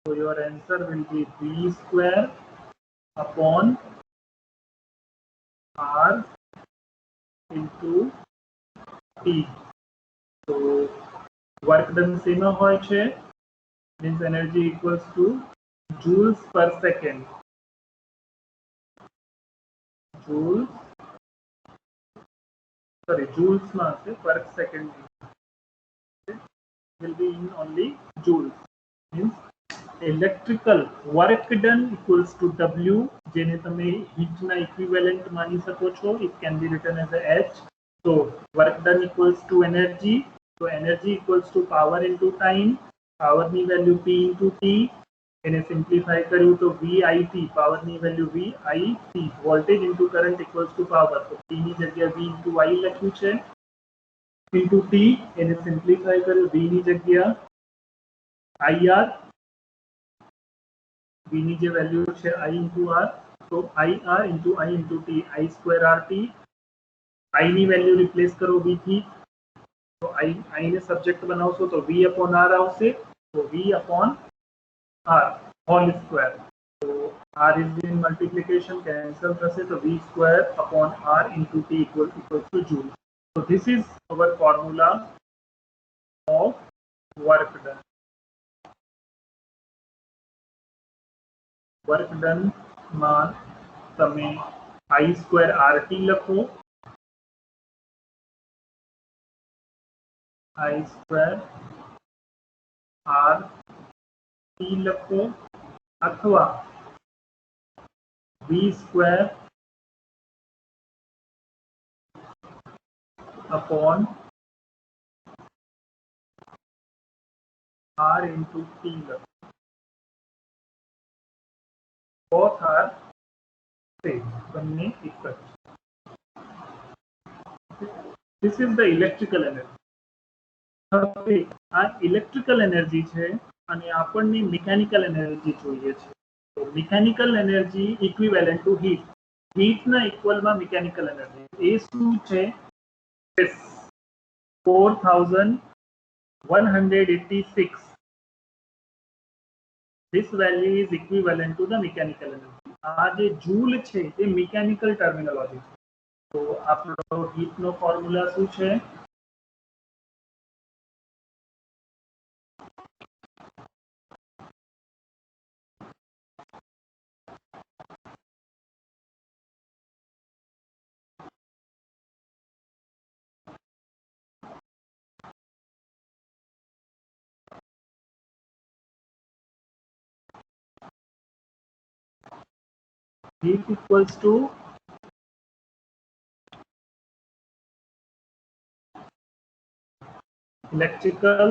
So your answer will be V square upon R into T. So work done શેમાં હોય છે? Means energy equals to joules per second. Joules per second will be in only joules. Means electrical work done equals to W, જેને તમે heat ના equivalent માની શકો છો. It can be written as a H. So work done equals to energy. So energy equals to power into time. Power ની value P into T. એને simplify કર્યું તો VIT, પાવર ની value VIT. Voltage into current equals to power. તો P ની જગ્યા V into I લખ્યું છે ઇન્ટુ T. એને સિમ્પ્લિફાય કર્યું V ની જગ્યા IR. V ની જે વેલ્યુ છે I ઇન્ટુ R. તો IR into I into T. I square RT. I ની વેલ્યુ રિપ્લેસ કરો V થી. તો I ને સબ્જેક્ટ બનાવશો તો V upon R આવશે. તો V upon R whole square. So R is in multiplication, cancel થશે. તો V square upon R into T equals to joule. So this is our formula of work done. Work done માં તમે I square RT લખો. I square RT લખો અથવા V square upon R into T લખો. Both are same. બંને એક જ. This is the electrical energy. હવે આ ઇલેક્ટ્રિકલ એનર્જી છે અને આપણને મિકેનિકલ એનર્જી જોઈએ છે. તો mechanical energy equivalent to heat. હીટના ઇક્વલમાં મિકેનિકલ એનર્જી એ શું છે? 4186. This value is equivalent to the mechanical energy. આ જે જૂલ છે એ મિકેનિકલ ટર્મિનોલોજી છે. તો આપણો હીટનો ફોર્મ્યુલા શું છે? Heat equals to electrical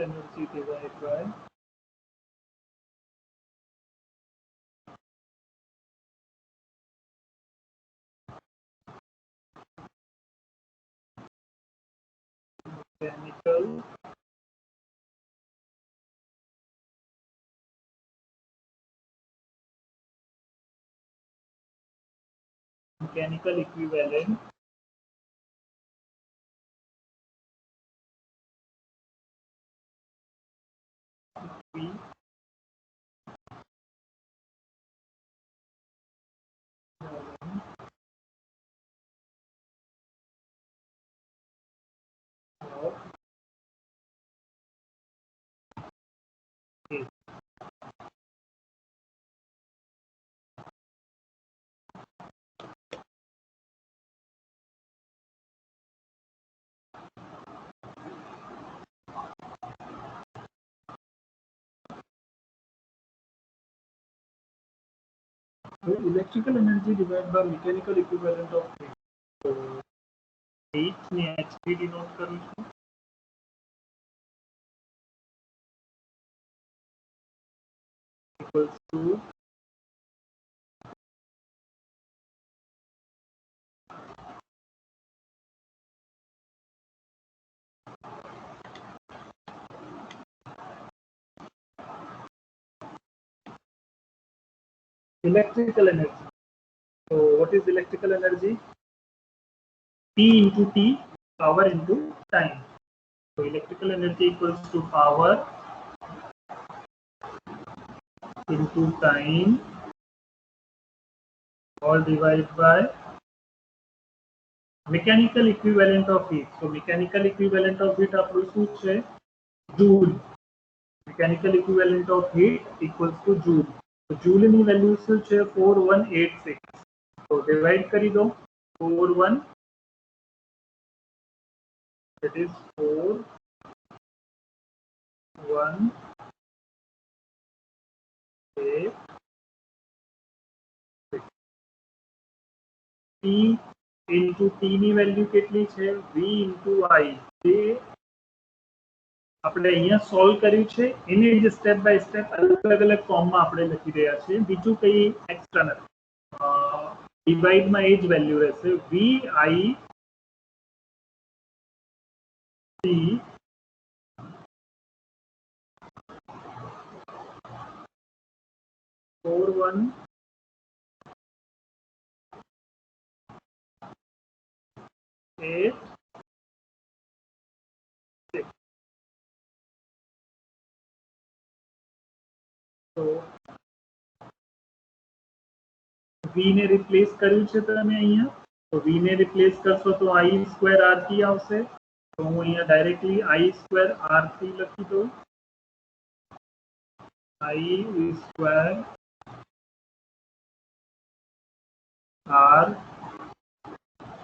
energy divided by mechanical equivalent P of heat. So electrical energy divided by mechanical equivalent of heat. So heat ને HP denote કરું છું. Equals to electrical energy. So what is electrical energy? P into T, power into time. So electrical energy equals to power into time all divided by mechanical equivalent of heat. So mechanical equivalent of heat આપણું શું છે? Joule. Mechanical equivalent of heat equals to joule. So joule ની value શું છે? 4186. So divide કરી દો. 41, that is 4186. P into T ની value કેટલી છે? V into I. જે આપણે અહીંયા સોલ્વ કર્યું છે એને જ સ્ટેપ બાય સ્ટેપ અલગ અલગ ફોર્મમાં આપણે લખી રહ્યા છીએ. બીજું કંઈ એક્સ્ટ્રા નથી. ડિવાઇડમાં એ જ વેલ્યુ રહેશે. V I T 8 6 તો v ને રિપ્લેસ કર્યું છે તમે અહીંયા તો v ને રિપ્લેસ કરશો તો i સ્ક્વેર r3 આવશે તો હું અહીંયા ડાયરેક્ટલી i સ્ક્વેર r3 લખી દઉં i square r3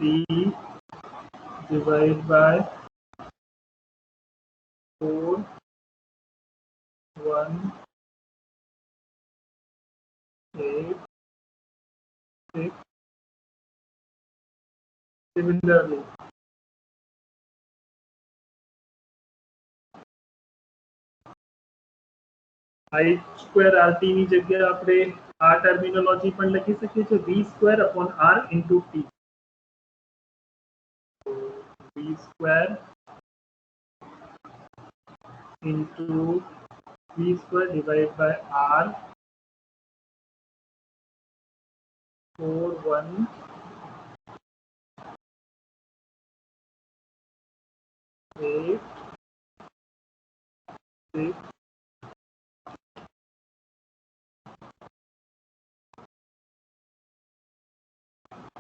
divided by 4 1 8 6 similarly i square rt ની જગ્યાએ આપણે આ ટર્મિનોલોજી પણ લખી શકીએ છીએ v square upon r into t so v square into v square divided by r 4 1 8 6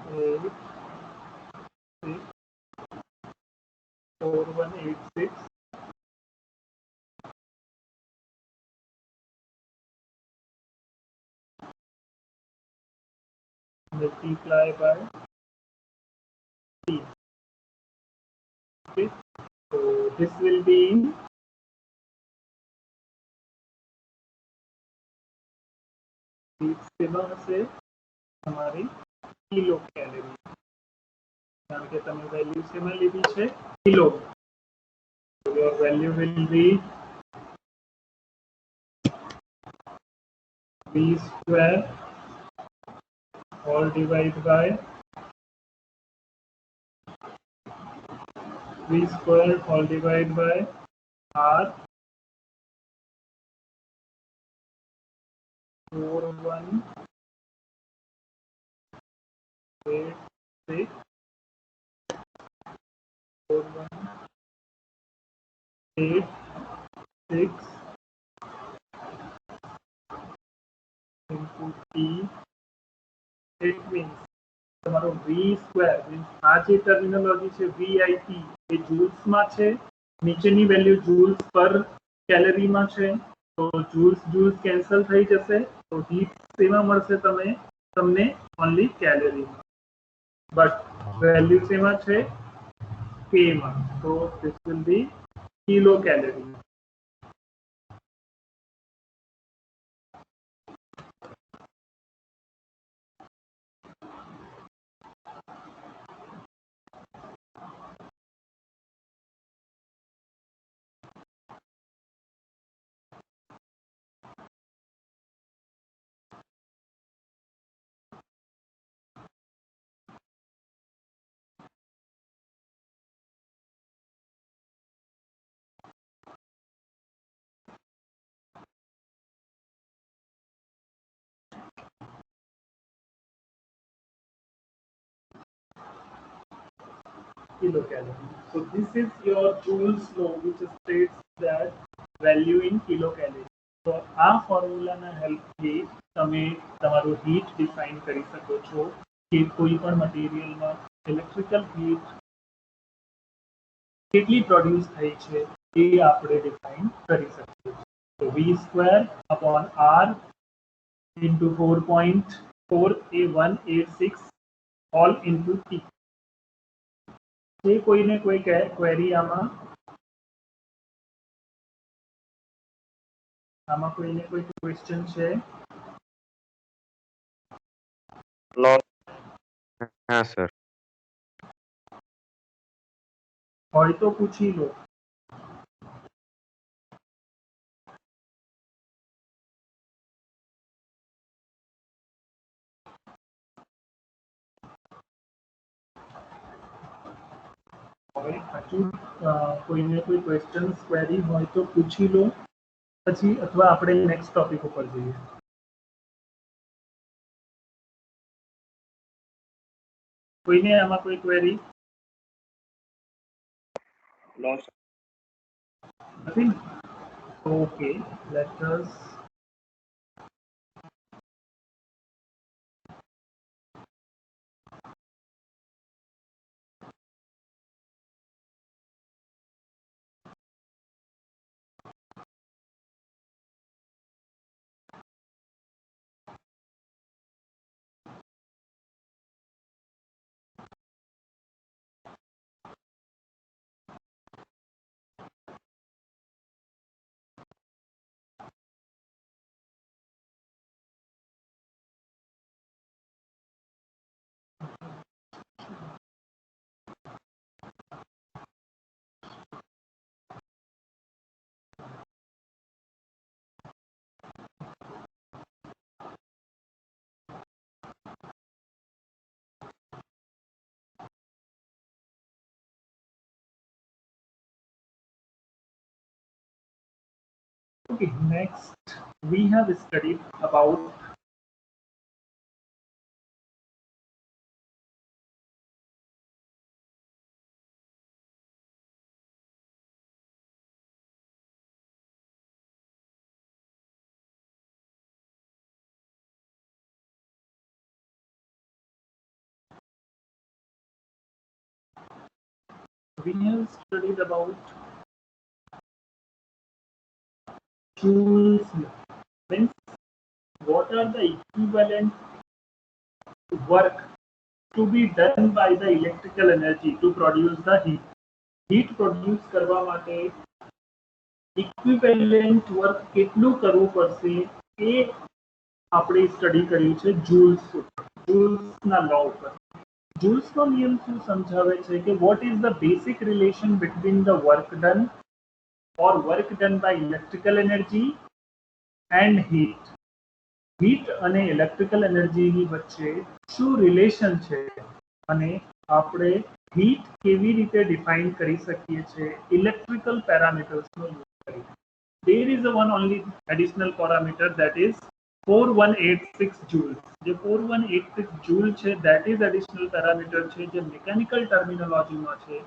8 6 4186 multiply by t. Okay, so this will be in सेवा से हमारी किलो कैलोरी કારણ કે તમે વેલ્યુ સેમાં લીધી છે kilo so your value will be v square all divided by v square all divided by r 4 1 8 6 4 1 8 6 into t it means તમારો v square means આ જે ટર્મિનોલોજી છે vit એ જૂલ્સ માં છે નીચેની વેલ્યુ જૂલ્સ પર કેલરી માં છે તો જૂલ્સ જૂલ્સ કેન્સલ થઈ જશે તો હીટ શેમાં મળશે તમને ઓન્લી કેલરી બટ વેલ્યુ શેમાં છે k માં તો this will be kilo calorie kilocalorie. So this is your Joule's law which states that value in kilocalorie. So આ ફોર્મ્યુલાના હેલ્પથી તમે તમારું હીટ ડિફાઇન કરી શકો છો કે કોઈ પણ મટીરિયલમાં ઇલેક્ટ્રિકલ હીટ કેટલી પ્રોડ્યુસ થઈ છે એ આપણે ડિફાઇન કરી શકીએ તો v square upon r into 4.4A186 all into t કોઈને કોઈ ક્વેરી આમાં કોઈને કોઈ ક્વેશ્ચન છે નો हाँ सर હોય તો પૂછી લો હજુ કોઈને કોઈ ક્વેશ્ચન્સ ક્વેરી હોય તો પૂછી લો પછી અથવા આપણે નેક્સ્ટ ટોપિક ઉપર જઈએ કોઈને આમાં કોઈ query No, sir. Nothing? Okay, let us. Okay, next we have studied about Joule's law. Means what are the equivalent work to be done by the electrical energy to produce the heat. Heat produce કરવા માટે equivalent work કેટલું કરવું પડશે એ આપણે study કર્યું છે જૂલ્સના લો ઉપર. જૂલ્સનો નિયમ શું સમજાવે છે કે what is the basic relation between the work done or work done by electrical energy and heat. Heat અને ઇલેક્ટ્રિકલ એનર્જીની વચ્ચે શું રિલેશન છે અને આપણે હીટ કેવી રીતે ડિફાઇન કરી શકીએ છીએ ઇલેક્ટ્રિકલ પેરામીટર્સનો યુઝ કરી. There is a one only additional parameter that is 4186 joules. જે 4186 joule છે that is additional parameter છે જે મિકેનિકલ ટર્મિનોલોજીમાં છે.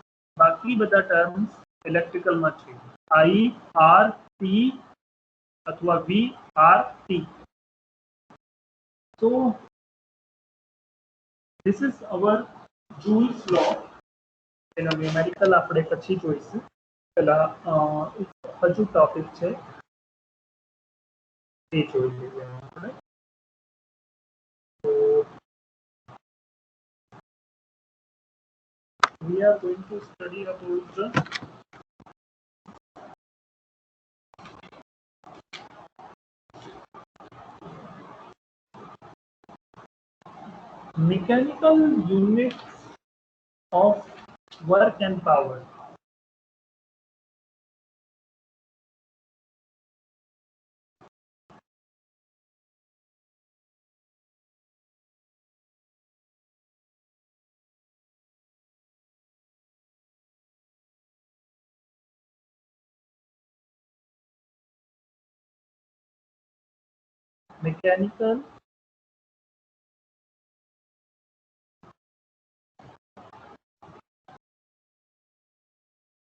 બાકી બધા ટર્મ્સ ઇલેક્ટ્રિકલમાં છે. IRT અથવા VRT. So this is our Joule's law. એનો ન્યુમેરિકલ આપણે પછી જોઈશું. પેલા હજુ ટોપિક છે એ જોઈ લઈએ આપણે. So we are going to study about the mechanical units of work and power. Mechanical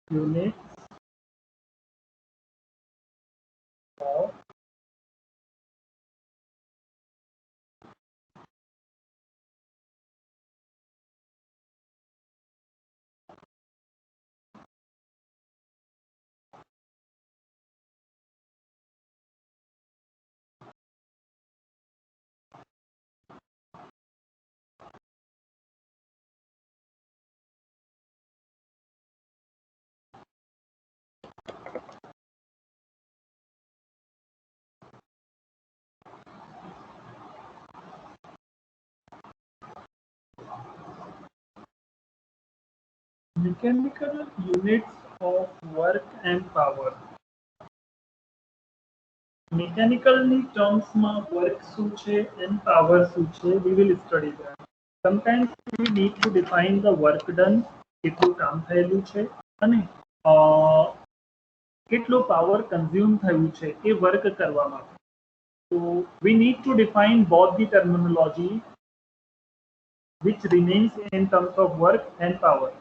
units of mechanical units of work and power. Mechanicalની ટર્મ્સમાં વર્ક શું છે and power શું છે we will study that. Sometimes we need to define the work done, કેટલું કામ થયેલું છે અને કેટલો પાવર કન્ઝ્યુમ થયું છે એ વર્ક કરવામાં. So we need to define both the terminology which remains in terms of work and power.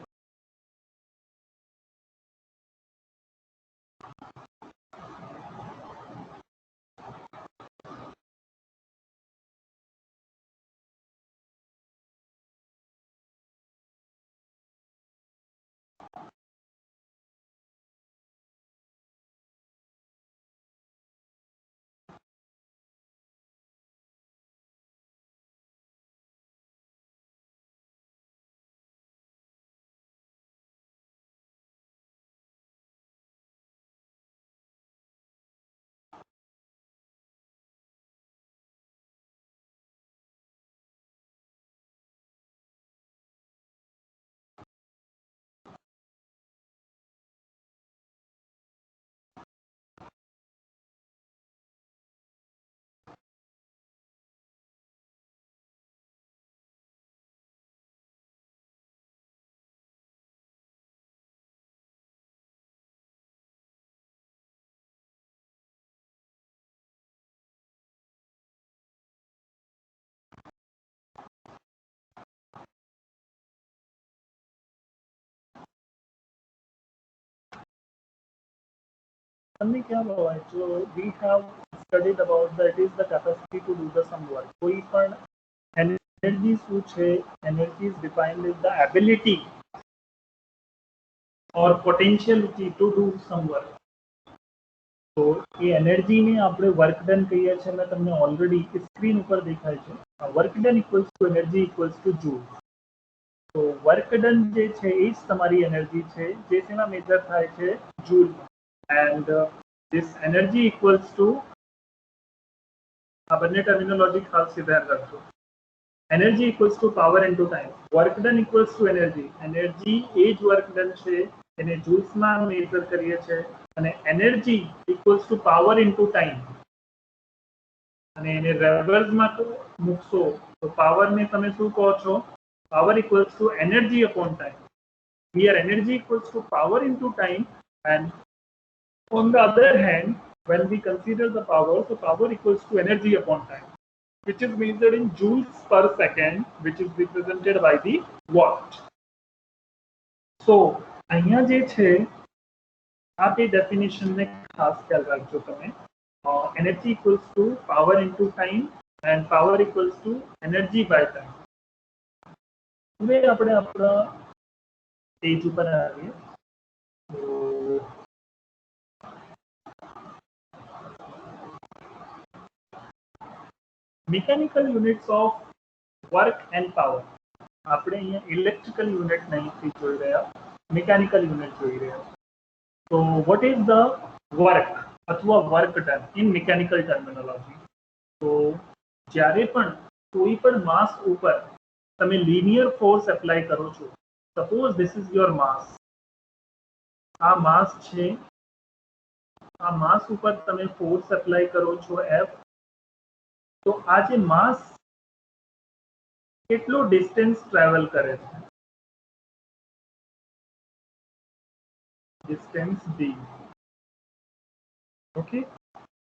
हमने क्या हुआ है जो we have studied about that is the capacity to do the some work कोई पण एनर्जी શું છે energy is defined as the ability or potentiality to do some work તો એ એનર્જીને આપણે વર્ક ડન કહીએ છીએ મેં તમને ઓલરેડી સ્ક્રીન ઉપર દેખાય છે work done equals to energy equals two joule તો વર્ક ડન જે છે એ જ તમારી એનર્જી છે જે શેમાં મેજર થાય છે joule and this energy equals to આ બંને ટર્મિનોલોજી ખાસ ધ્યાન રાખજો energy equals to power into time work done equals to energy energy એ જ વર્ક ડન છે એને જૂલ્સમાં મેજર કરીએ છીએ અને energy equals to power into time અને એને રિવર્સમાં મૂકશો તો પાવરને તમે શું કહો છો power equals to energy upon time here energy equals to power into time and on the other hand, when we consider the power, so power equals to energy upon time, which is measured in joules per second, which is represented by the watt. So, અહીંયા જે છે આ બે definition ને ખાસ ખ્યાલ રાખજો તમે energy equals to power into time and power equals to energy by time. હવે આપણે આપણા પેજ ઉપર આવીએ તો mechanical units of work and power આપણે અહીંયા ઇલેક્ટ્રિકલ યુનિટ નહીં જોઈ રહ્યા મિકેનિકલ યુનિટ જોઈ રહ્યા તો what is the work અથવા work done in mechanical terminology તો જ્યારે પણ કોઈ પણ માસ ઉપર તમે લિનિયર ફોર્સ એપ્લાય કરો છો સપોઝ ધીસ ઇઝ યોર માસ આ માસ છે આ માસ ઉપર તમે ફોર્સ એપ્લાય કરો છો F તો આ જે માસ કેટલો ડિસ્ટન્સ ટ્રાવેલ કરે છે distance d okay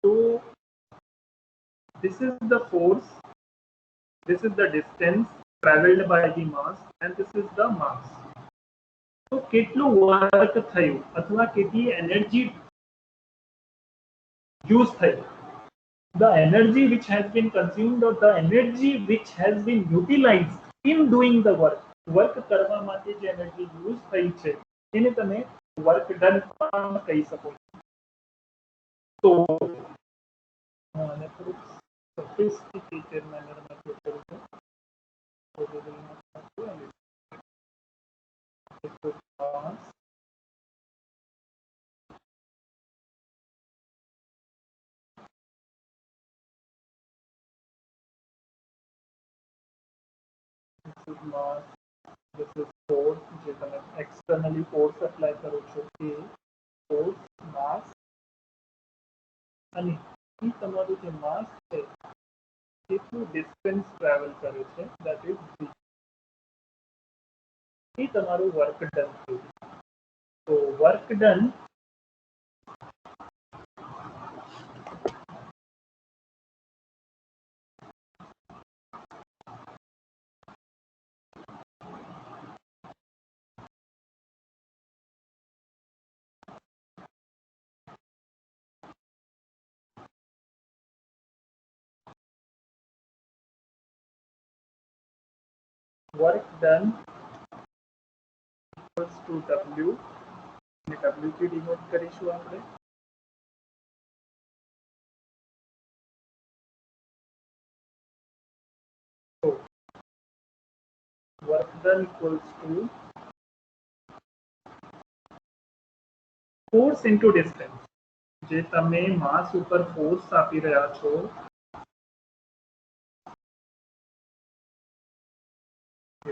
so this is the force this is the distance traveled by the mass and this is the mass so કેટલું વર્ક થયું અથવા કેટલી એનર્જી યુઝ થઈ the energy which has been consumed or the energy which has been utilized in doing the work કરવા માટે જે energy use થઈ છે એને તમે વર્ક ડન પણ કહી શકો તો આને થોડુંક સોફિસ્ટિકેટેડ મેનરમાં કરું છું તો this is mass, this is force જે તમે externally force apply કરો છો એ force mass અને એ તમારું જે mass છે કેટલું distance travel કરે છે that is d એ તમારું work done થયું તો work done work done equals to W, અને ડબલ્યુ થી ડિનોટ કરીશું આપણે. તો work done equals to force into distance. જે તમે માસ ઉપર ફોર્સ આપી રહ્યા છો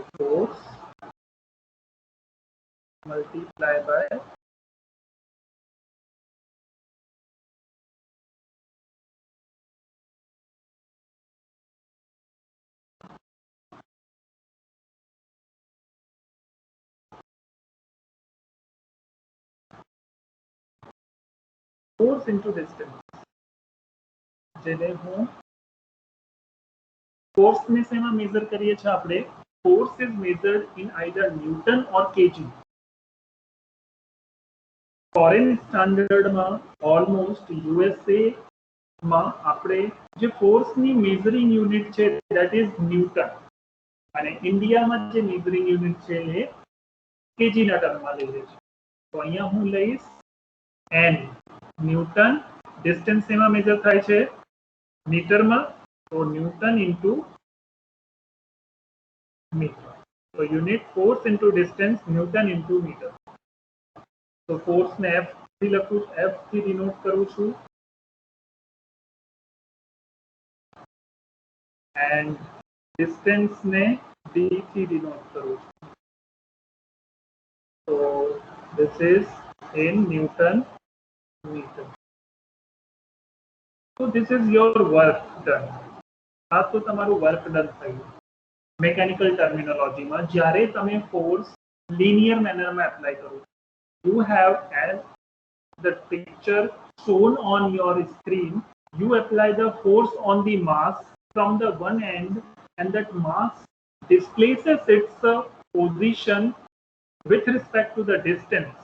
એ force multiply by force into distance. જેને હું ફોર્સને શેમાં મેઝર કરીએ છીએ આપણે? Force is measured in either newton or KG. Foreign સ્ટાન્ડર્ડમાં ઓલમોસ્ટ યુએસએ માં આપણે જે ફોર્સની મેઝરિંગ યુનિટ છે ધેટ ઇઝ ન્યૂટન, અને ઇન્ડિયામાં જે મેઝરિંગ યુનિટ છે એ કેજીના ટર્મમાં લઈએ છીએ. તો અહીંયા હું લઈશ એન ન્યૂટન. ડિસ્ટન્સ એમાં મેજર થાય છે મીટરમાં, તો ન્યૂટન ઇન્ટુ મીટર. તો unit force into distance newton into metre. તો ફોર્સને એફ થી લખું, એફ થી ડિનોટ કરું છું, એન્ડ ડિસ્ટન્સને ડી થી ડિનોટ કરું છું. તો this is in Newton meter. So this is your work done. આ તો તમારું વર્ક ડન થયું મેકેનિકલ ટર્મિનોલોજીમાં. જ્યારે તમે ફોર્સ લિનિયર મેનરમાં એપ્લાય કરો, you have, as the picture shown on your screen, you apply the force on the mass from the one end, and that mass displaces its position with respect to the distance.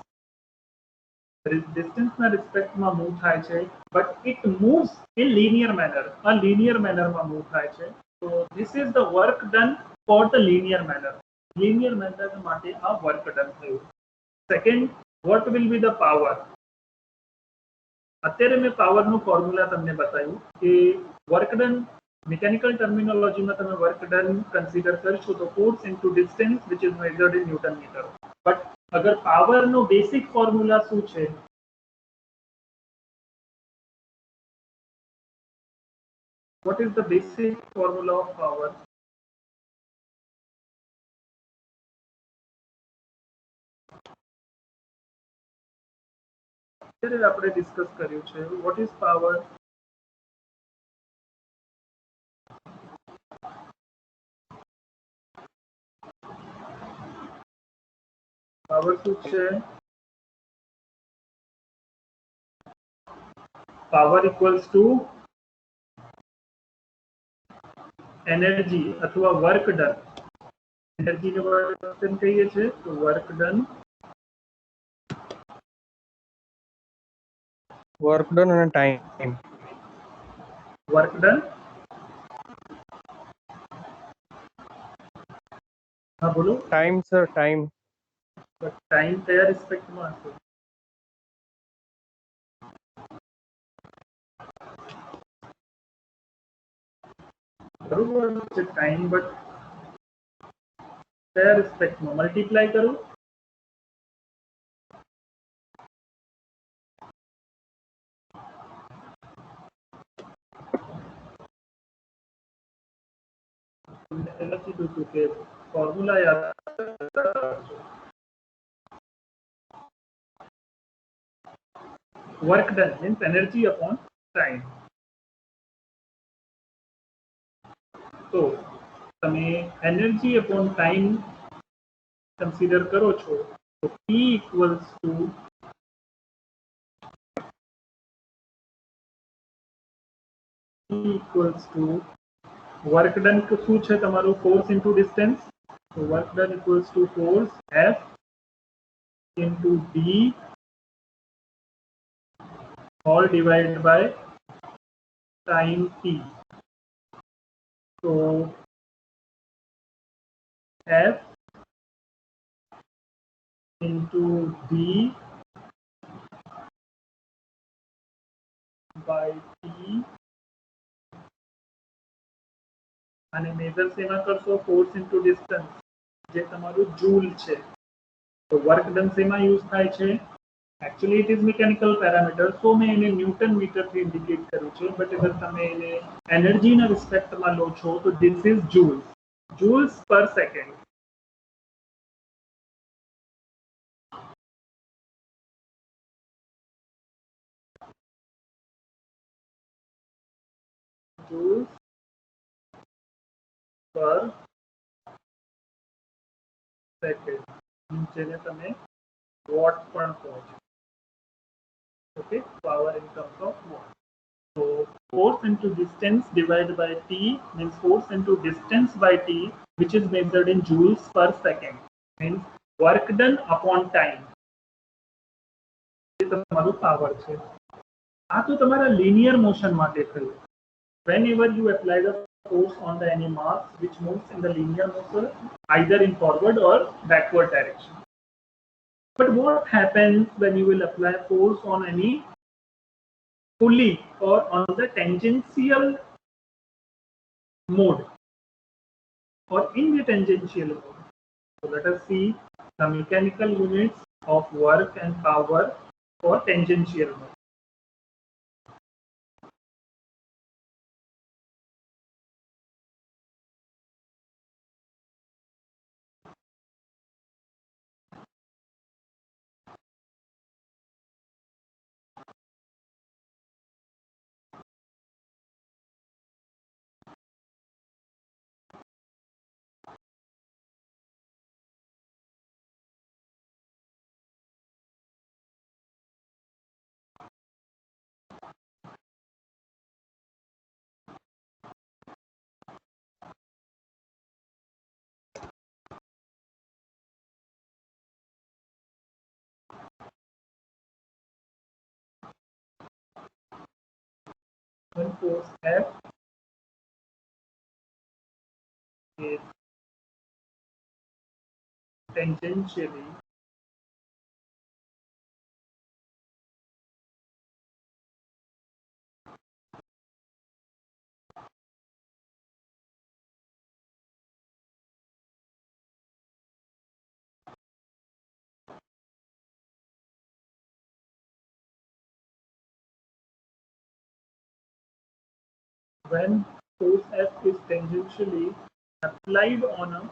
ડિસ્ટન્સના રિસ્પેક્ટમાં move થાય છે, but it moves in linear manner. Linear મેનરમાં move થાય છે. તો this is the work done for the linear manner. Linear manner માટે આ વર્ક ડન થયું. Second, what will be the power? અત્યારે મેં પાવરનું ફોર્મ્યુલા તમને બતાવ્યું કે વર્ક ડન મિકેનિકલ ટર્મિનોલોજીમાં તમે વર્ક ડન કન્સિડર કરશો તો force into distance which is measured in newton metre. But અગર પાવરનો બેસિક ફોર્મ્યુલા શું છે? What is the basic formula of power? અત્યારે આપણે ડિસ્કસ કર્યું છે. What is power? પાવર શું છે? પાવર ઇક્વલ્સ ટુ એનર્જી અથવા વર્ક ડન. એનર્જીને વર્ક ડન કહીએ છીએ, તો વર્ક ડન. વર્ક ડન અને ટાઈમ. Work done. હા બોલો. Time sir, time. ટાઈમ કયા રિસ્પેક્ટમાં હશે? બરોબર છે ટાઈમ, બટ કયા રિસ્પેક્ટમાં? મલ્ટીપ્લાય કરું. લખી દઉં છું કે ફોર્મ્યુલા યાદ. Work done means energy upon time. તો તમે એનર્જી અપોન ટાઈમ કન્સિડર કરો છો તો P equals to work done શું છે તમારું? Force into distance. તો work done equals to force F into D all divided by time T. So F into D by T અને major શેમાં કરશો ફોર્સ ઇન્ટુ ડિસ્ટન્સ જે તમારું joule છે તો વર્ક ડન શેમાં યુઝ થાય છે actually it is mechanical parameter सो मैं એને ન્યૂટન મીટર થી ઇન્ડિકેટ કરું છું બટ અગર તમે એને એનર્જીના રિસ્પેક્ટમાં લો છો તો ધીસ ઇઝ જૂલ્સ પર સેકન્ડ joules per second જેને તમે વોટ પણ કહો છો okay power in terms of watt so force into distance divided by t means force into distance by t which is measured in joules per second means work done upon time એ તમારું power છે આ તો તમારા linear motion માટે થયું whenever you apply the force on the any mass which moves in the linear motion either in forward or backward direction. But what happens when you will apply force on any pulley or on the tangential mode or in the tangential mode? So let us see the mechanical units of work and power for tangential mode. When force F is tangentially when force F is tangentially applied on a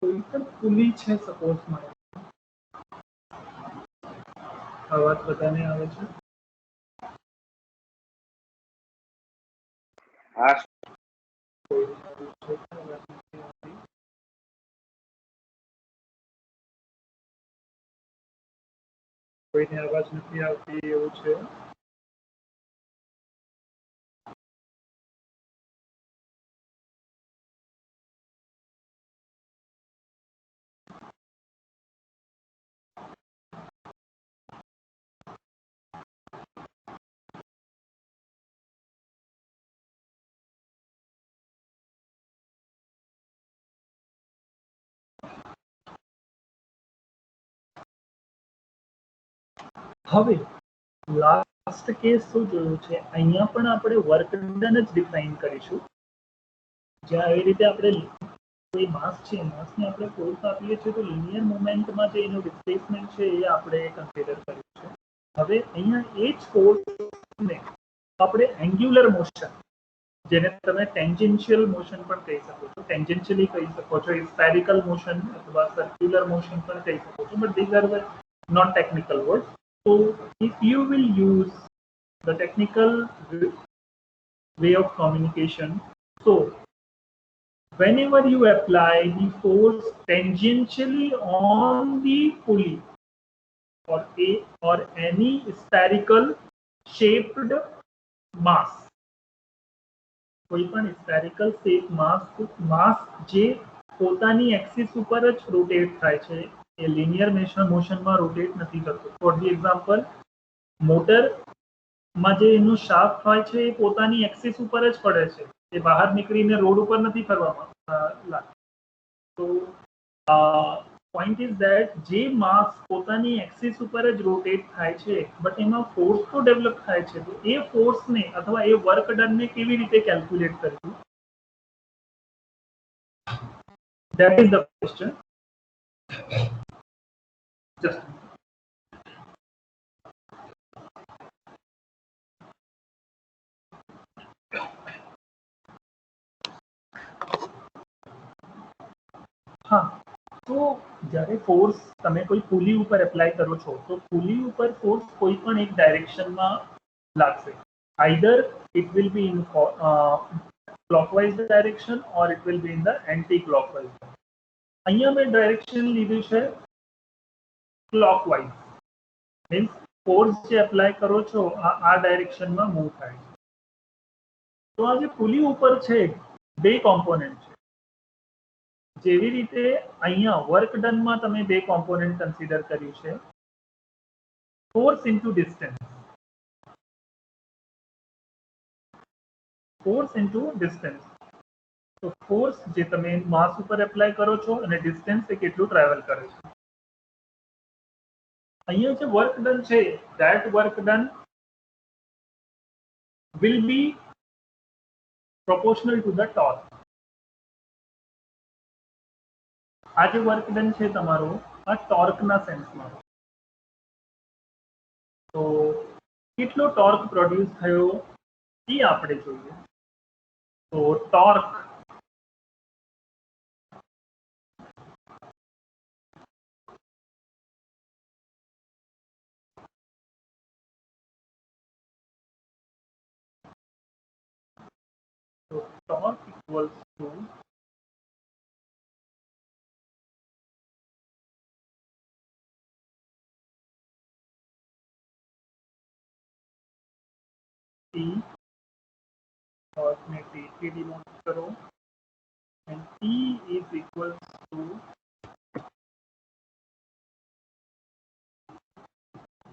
કોઈ પણ pulley છે suppose મારે, અવાજ બધાને આવે છે? હા કોઈને અવાજ નથી આવતી એવું છે? હવે લાસ્ટ કેસ શું જોયું છે, અહીંયા પણ આપણે વર્ક ડન જ ડિફાઇન કરીશું. જ્યાં આવી રીતે આપણે કોઈ માસ છે, માસને આપણે ફોર્સ આપીએ છીએ તો લિનિયર મુવમેન્ટમાં જે એનું ડિસ્પ્લેસમેન્ટ છે એ આપણે કન્સિડર કર્યું છે. હવે અહીંયા એ જ ફોર્સને આપણે એન્ગ્યુલર મોશન, જેને તમે ટેન્જન્શિયલ મોશન પણ કહી શકો છો, ટેન્જન્શિયલી કહી શકો છો, સ્ફેરિકલ મોશન અથવા સર્ક્યુલર મોશન પણ કહી શકો છો, but these are not technical words. So if you will use the technical way of communication, so whenever you apply the force tangentially on the pulley or any spherical shaped mass, કોઈ પણ spherical shape માસ જે પોતાની axis ઉપર જ rotate થાય છે, એ linear મોશનમાં rotate નથી કરતો. ફોર ધી એક્ઝામ્પલ, મોટરમાં જે એનું શાફ્ટ હોય છે એ પોતાની એક્સિસ ઉપર જ પડે છે, એ બહાર નીકળીને રોડ ઉપર નથી ફરવામાં લાગતું. તો પોઈન્ટ ઇઝ ધેટ જે માસ પોતાની એક્સિસ ઉપર જ રોટેટ થાય છે, બટ એમાં ફોર્સ તો ડેવલપ થાય છે, તો એ ફોર્સને અથવા એ વર્ક ડનને કેવી રીતે કેલ્ક્યુલેટ કરવું? That is the question. Just હા, તો જ્યારે ફોર્સ તમે કોઈ પુલી ઉપર એપ્લાય કરો છો, તો પુલી ઉપર ફોર્સ કોઈ પણ એક ડાયરેક્શનમાં લાગશે. Either it will be in clockwise direction or it will be in the anti clockwise. અહીંયા મેં ડાયરેક્શન લીધું છે ક્લોકવાઇઝ, મીન્સ ફોર્સ જે એપ્લાય કરો છો આ ડાયરેક્શનમાં મૂવ થાય છે. તો આ જે પુલી ઉપર છે, બે કોમ્પોનન્ટ છે. જેવી રીતે અહીંયા વર્ક ડનમાં તમે બે કોમ્પોનન્ટ કન્સિડર કર્યું છે, force into distance. Force into distance, તો ફોર્સ જે તમે માસ ઉપર એપ્લાય કરો છો અને ડિસ્ટન્સ એ કેટલું ટ્રાવેલ કરે છે. અહીંયા જે વર્ક ડન છે, that work done will be proportional to the torque. આ જે વર્ક ડન છે તમારો, આ ટોર્કના સેન્સમાં. તો કેટલો ટોર્ક પ્રોડ્યુસ થયો એ આપણે જોઈએ. તો ટોર્ક equals to T और में T डिनोट करो, and T is equals to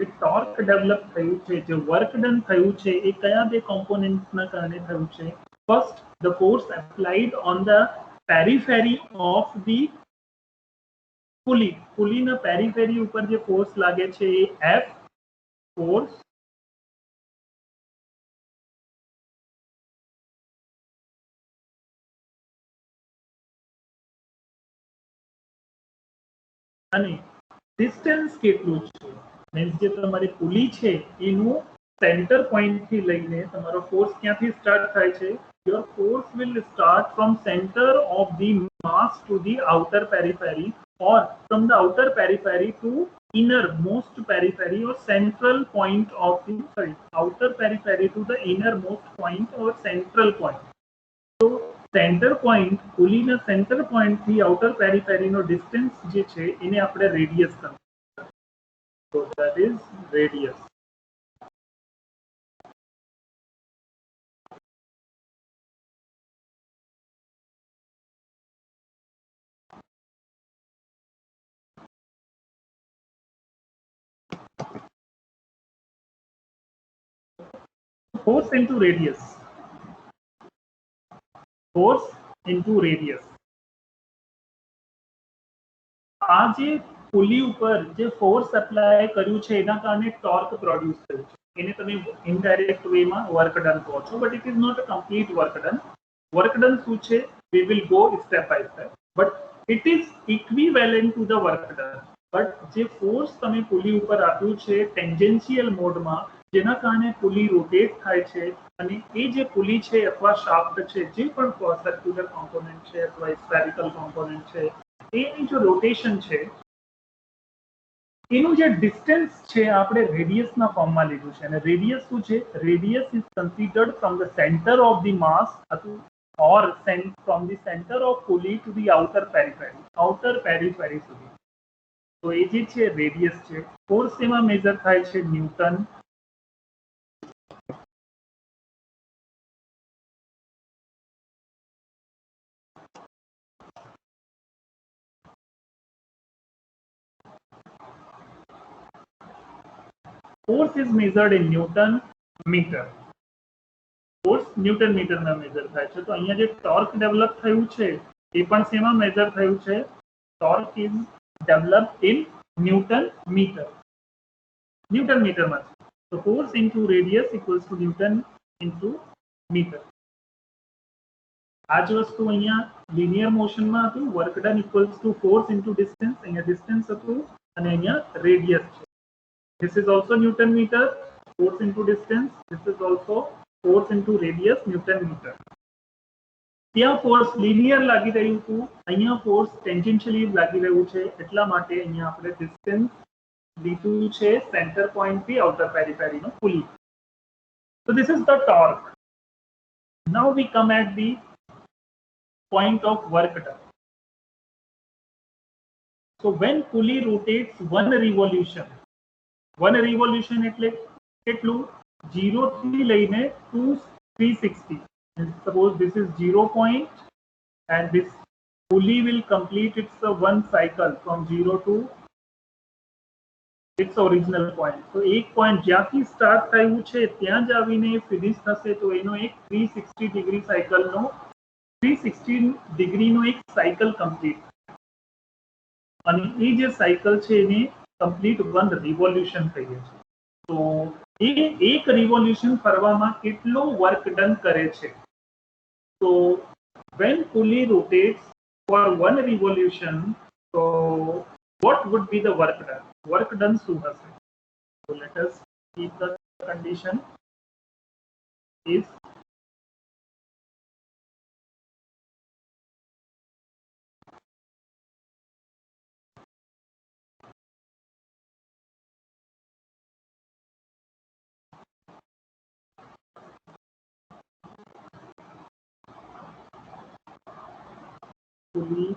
જે ટોર્ક ડેવલપ થયું છે, જે વર્ક ડન થયું છે, એ કયા બે કોમ્પોનેન્ટના કારણે થયું છે? First, the force applied on the periphery of the pulley. પુલીના પેરીફેરી ઉપર જે ફોર્સ લાગે છે એ એફ ફોર્સ અને ડિસ્ટન્સ કેટલું છે, મીન્સ જે તમારી પુલી છે એનું સેન્ટર પોઈન્ટથી લઈને તમારો ફોર્સ ક્યાંથી સ્ટાર્ટ થાય છે, your force will start from center of the mass to the outer periphery, or from the outer periphery to innermost periphery or central point of the outer periphery to the innermost point or central point. So center point, પુલીના center point થી outer periphery નો distance જે છે એને આપણે radius કહીએ. So that is radius. Force into radius. Force into radius. આ જે pulley ઉપર જે ફોર્સ એપ્લાય કર્યું છે એના કારણે ટોર્ક પ્રોડ્યુસ થયું છે, એને તમે ઇનડાયરેક્ટ વેમાં વર્ક ડન કહો છો, but it is not a complete work done. Work done શું છે, we will go step by step, but it is equivalent to the work done. But જે ફોર્સ તમે પુલી ઉપર આપ્યું છે ટેન્જન્શિયલ મોડમાં, જેના કારણે પુલી રોટેટ થાય છે, અને એ જે પુલી છે અથવા શાફ્ટ છે, જે પણ સર્ક્યુલર કોમ્પોનન્ટ છે અથવા સ્ફેરિકલ કોમ્પોનન્ટ છે, એની જો રોટેશન છે એનું જે ડિસ્ટન્સ છે આપણે રેડિયસના ફોર્મમાં લીધું છે, અને રેડિયસ શું છે, radius is considered from the centre of the mass or from the center of pulley to the outer periphery સુધી. તો એ જે છે રેડિયસ છે. ફોર્સ એમાં મેજર થાય છે newton. Force is measured in Newton meter. Force newton મીટરમાં major થાય છે. તો અહીંયા જે ટોર્ક ડેવલપ થયું છે એ પણ શેમાં મેજર થયું છે, torque is developed in newton મીટરમાં છે. તો force into radius equals to newton into metre. આ જ વસ્તુ અહીંયા લિનિયર મોશનમાં હતું, work done equals to force into distance, અહીંયા ડિસ્ટન્સ હતું અને અહીંયા રેડિયસ છે. This is also Newton meter, force into distance. This is also force into radius, Newton meter. ત્યાં ફોર્સ લિનિયર લાગી રહ્યું હતું, અહીંયા ફોર્સ ટેન્જન્શિયલી લાગી રહ્યું છે, એટલા માટે અહીંયા આપણે ડિસ્ટન્સ લીધું છે સેન્ટર પોઈન્ટ થી આઉટર પેરીફેરીનો pulley. So this is the torque. Now we come at the point of work done. So when pulley rotates one revolution એટલે કેટલું, 0 થી લઈને to 360. Suppose this is 0 point and this pulley will complete its one cycle from 0 to its original point. So એક point જ્યાંથી start થયું છે ત્યાં જ આવીને ફિનિશ થશે, તો એનો એક 360 ડિગ્રી સાયકલનો 360 ડિગ્રીનો એક સાયકલ કમ્પ્લીટ, અને એ જે સાયકલ છે એને કમ્પ્લીટ વન રિવોલ્યુશન કહીએ છીએ. તો એ એક રિવોલ્યુશન ફરવામાં કેટલો વર્ક ડન કરે છે. તો when pulley rotates for one revolution, so what would be the work done? Work done શું હશે? So let us keep the condition is pulley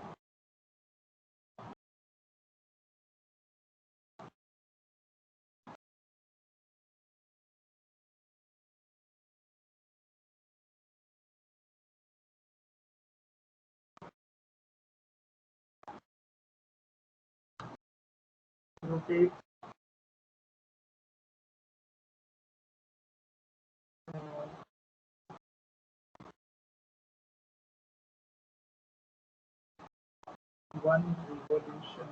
rotates one revolution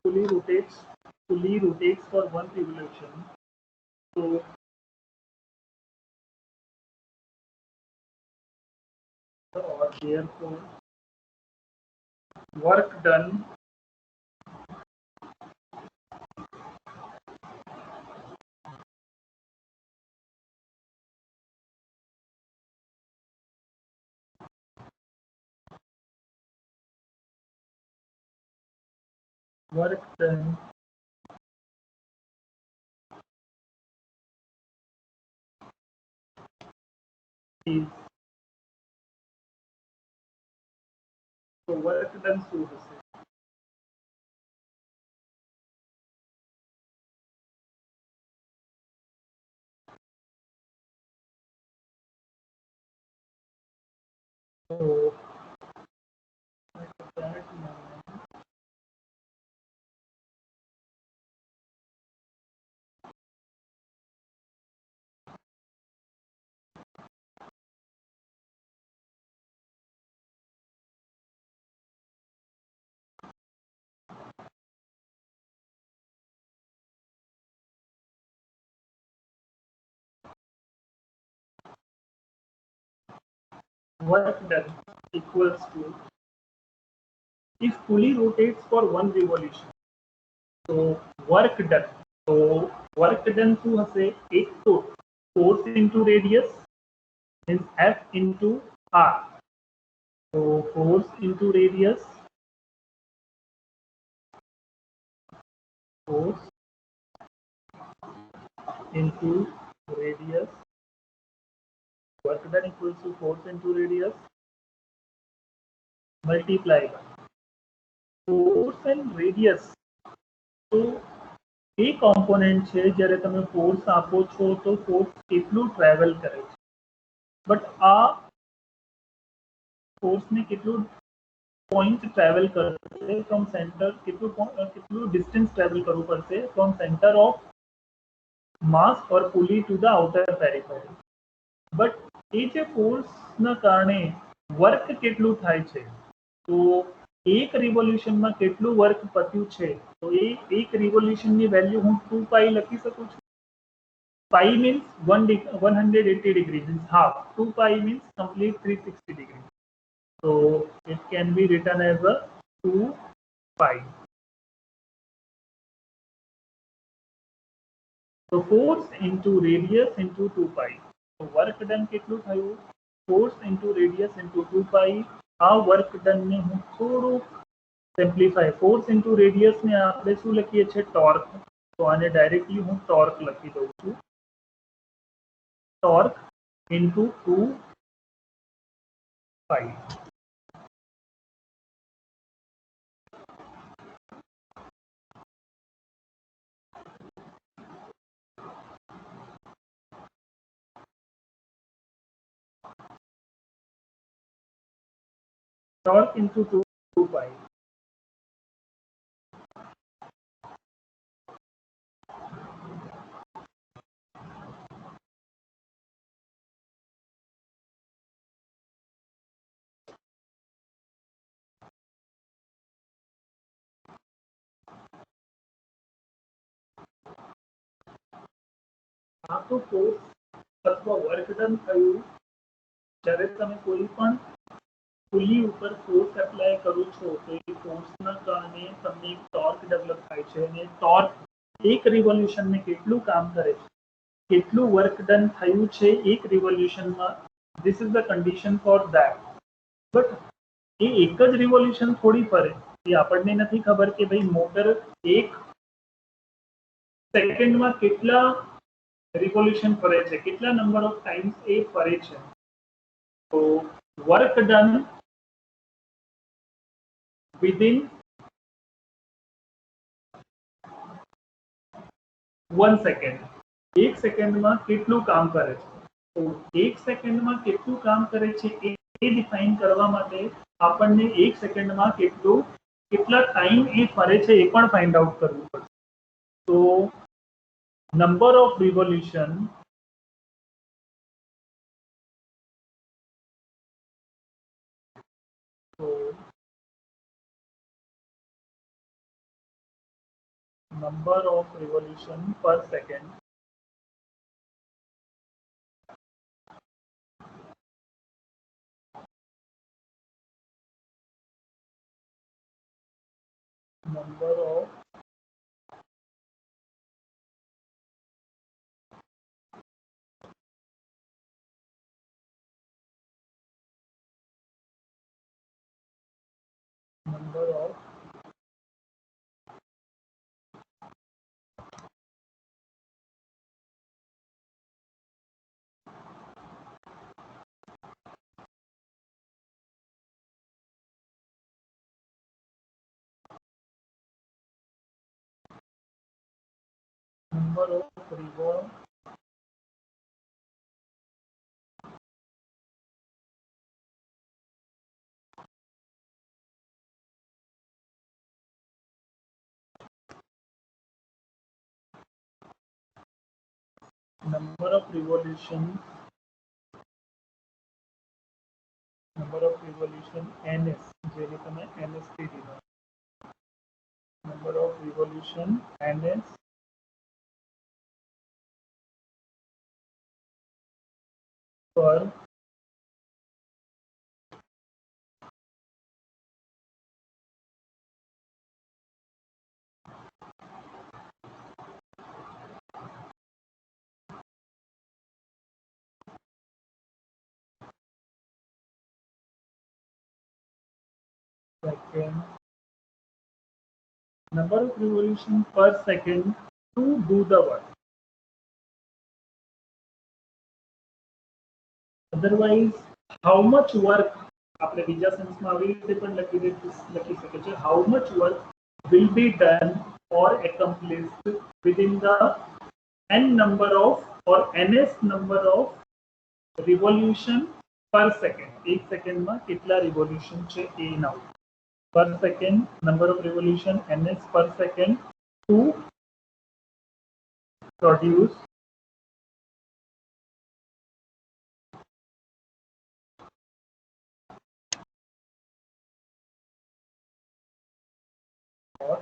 pulley rotates for one revolution. So or therefore work done is so work done શું હશે? So that work done equals to if pulley rotates for one revolution. So work done. So work done શું હશે? એક તો force into radius is F into R. So force into radius, force into radius, work done equals to force into radius multiply by force and radius. તો એ component છે જ્યારે તમે force આપો છો તો ફોર્સ કેટલું ટ્રાવેલ કરે છે, બટ આ ફોર્સને કેટલું પોઈન્ટ ટ્રાવેલ કરશે ફ્રોમ સેન્ટર, કેટલું ડિસ્ટન્સ ટ્રાવેલ કરવું પડશે from centre of mass or pulley to the outer periphery. But એ જે ફોર્સના કારણે વર્ક કેટલું થાય છે, તો એક રિવોલ્યુશનમાં કેટલું વર્ક પત્યું છે, તો એ એક રિવોલ્યુશનની વેલ્યુ હું 2π લખી શકું છું. પાઈ means 180 degree means half, 2π means complete 360 degree. So it can be written as a 2π. So force into radius into 2π. So work done કેટલું થયું? Force into radius into 2π. આ વર્ક ડન ને હું થોડુંક સિમ્પ્લિફાય, ફોર્સ ઇન્ટુ રેડિયસ ને આપણે શું લખીએ છીએ? ટોર્ક. તો આને ડાયરેક્ટલી હું ટોર્ક લખી દઉં છું, ટોર્ક ઇન્ટુ 2π. Torque into 2π. આ તો ફોર્સ અથવા વર્ક ડન થયું જ્યારે તમે કોઈ પણ પુલી ઉપર ફોર્સ એપ્લાય કરો છો તો એ ફોર્સના કારણે તમને એક ટોર્ક ડેવલપ થાય છે અને ટોર્ક એક રિવોલ્યુશનને કેટલું કામ કરે છે, કેટલું વર્ક ડન થયું છે એક રિવોલ્યુશનમાં, this is the condition for that. But એ એક જ રિવોલ્યુશન થોડી ફરે, એ આપણને નથી ખબર કે ભાઈ મોટર એક સેકન્ડમાં કેટલા રિવોલ્યુશન ફરે છે, કેટલા નંબર ઓફ ટાઈમ્સ એ ફરે છે. તો વર્ક ડન within 1 second. એક સેકન્ડમાં કેટલું કામ કરે છે, તો એક સેકન્ડમાં કેટલું કામ કરે છે એ ડિફાઇન કરવા માટે આપણને એક સેકન્ડમાં કેટલા ટાઈમ એ ફરે છે એ પણ ફાઇન્ડ આઉટ કરવું પડશે. તો number of revolution number of revolution per second number of revolve number of revolution ns જેને તમે ns થી દીધા number of revolution ns per second, number of revolution per second to do the work. Otherwise, how much work આપણે બીજા સેન્સમાં આવી રીતે પણ લખી શકે છે how much work will be done or accomplished within the n number of or ns number of revolution per second. એક સેકન્ડમાં કેટલા revolution છે એ ના per second number of revolution ns per second to produce or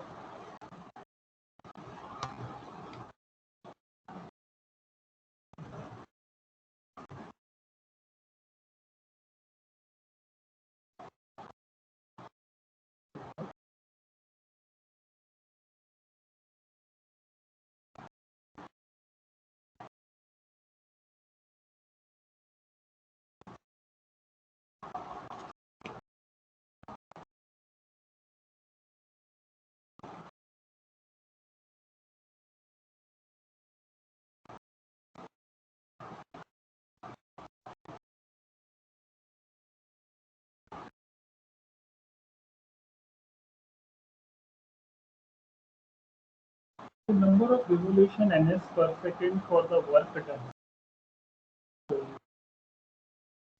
the number of revolution ns per second for the work done.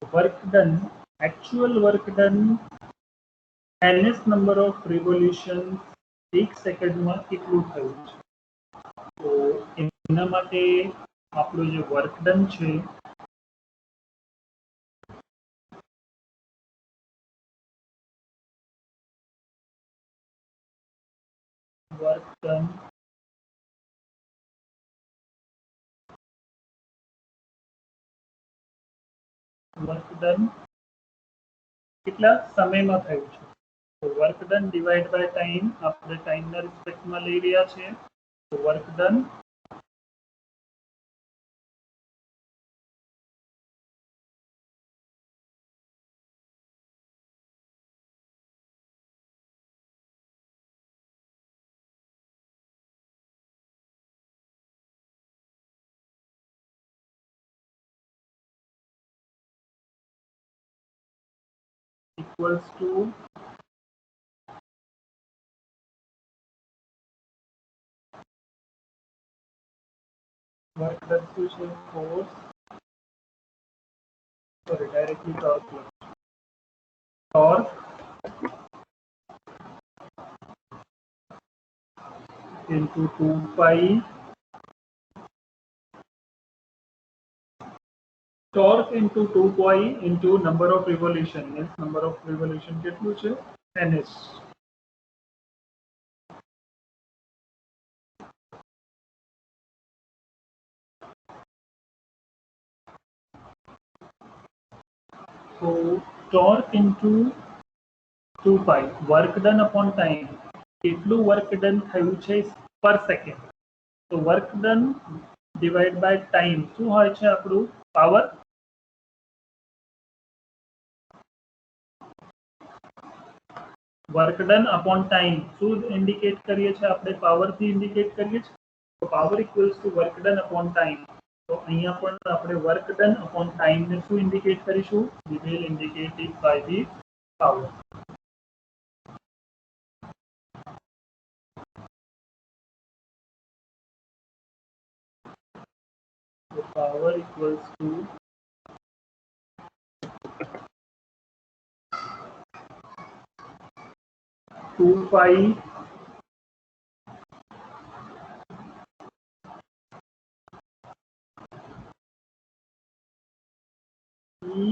Work done, actual work done, ns number of revolutions એક સેકન્ડમાં કેટલું થયું છે તો એના માટે આપણું જે વર્ક ડન છે વર્ક ડન કેટલા સમયમાં થયું છે તો work done divide by time આપણે ટાઈમના રિસ્પેક્ટમાં લઈ રહ્યા છીએ તો work done equals to work done to show force sorry directly torque into 2 pi torque into 2 pi into number of revolution means number of revolution કેટલું છે ns so torque into 2 pi work done upon time કેટલું work done થયું છે per second. તો work done divide by time શું હોય છે આપણું power? Work done upon time શું ઇન્ડિકેટ કરીએ છીએ આપણે? પાવરથી ઇન્ડિકેટ કરીએ છીએ. તો power equals to work done upon time. તો અહીંયા પણ આપણે વર્ક ડન અપોન ટાઈમને શું ઇન્ડિકેટ કરીશું? We will indicate it by the power. So power equals to two pi E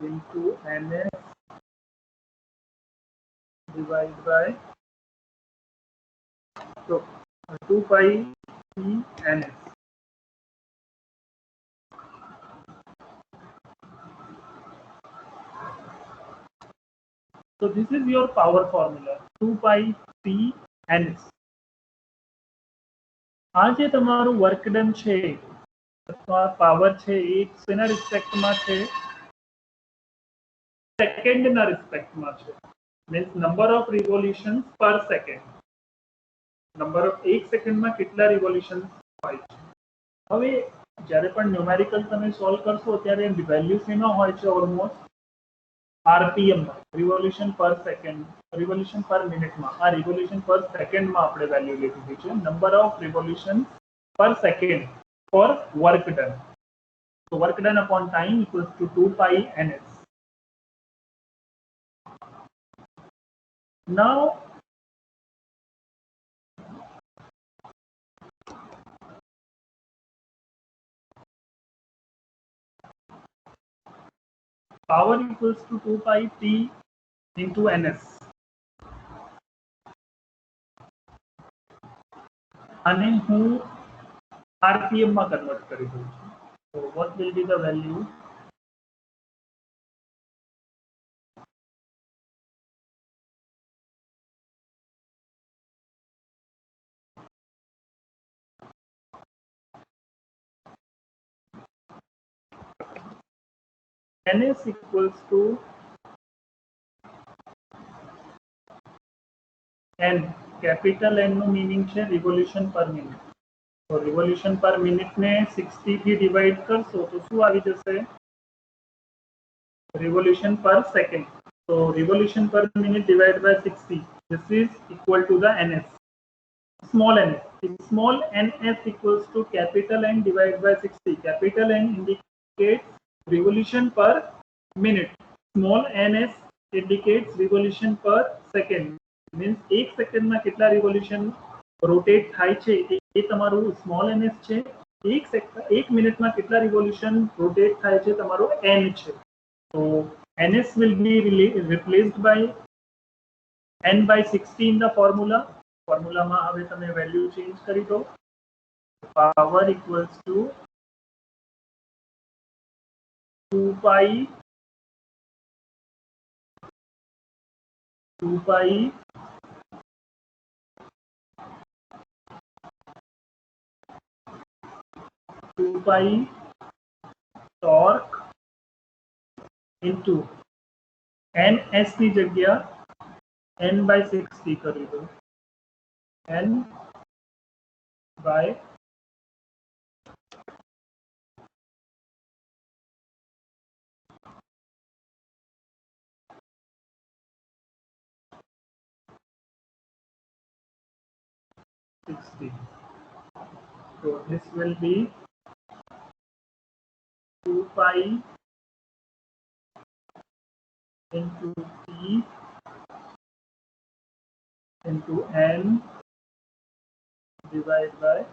into ns divided by so 2 pi E ns. So this is your power formula 2 pi P ns. આ જે તમારું work done છે અથવા power છે એ શેના રિસ્પેક્ટમાં છે? સેકન્ડના રિસ્પેક્ટમાં છે. Means number of revolutions પર સેકન્ડ. નંબર ઓફ એક સેકન્ડમાં કેટલા રિવોલ્યુશન હોય છે. હવે જ્યારે પણ ન્યુમેરિકલ તમે સોલ્વ કરશો ત્યારે વેલ્યુ શેનો હોય છે? ઓલમોસ્ટ આરપીએમ રિવોલ્યુશન પર સેકન્ડ, રિવોલ્યુશન પર મિનિટમાં. આ રિવોલ્યુશન પર સેકન્ડમાં આપણે વેલ્યુ લીધી છે. નંબર ઓફ રિવોલ્યુશન પર સેકન્ડ ફોર વર્ક ડન. તો work done upon time equals to 2 pi ns. Now power equals to 2 pi P into ns. અને હું RPM માં કન્વર્ટ કરી દઉં છું. So what will be the value? ns equals to n. Capital n નું meaning છે revolution per minute. તો revolution પર મિનિટને 60 થી ડિવાઈડ કરશો તો શું આવી જશે? રિવોલ્યુશન પર સેકન્ડ. તો revolution per minute divide by 60. This is equal to the ns. Small ns. Small ns equals to capital N divided by 60. Capital N indicates revolution per minute. Small ns indicates revolution per second. Means એક સેકન્ડમાં કેટલા revolution rotate થાય છે એ તમારું small ns છે. એક મિનિટમાં કેટલા રિવોલ્યુશન રોટેટ થાય છે તમારો n છે. તો ns will be replaced by n by 60 in the formula. ફોર્મ્યુલામાં હવે તમે વેલ્યુ ચેન્જ કરી દો. Power equals two 2 pi 2 pi torque into ns ની જગ્યા n by 60 કરી દો. n by 60. So this will be 2 pi into P into N divided by.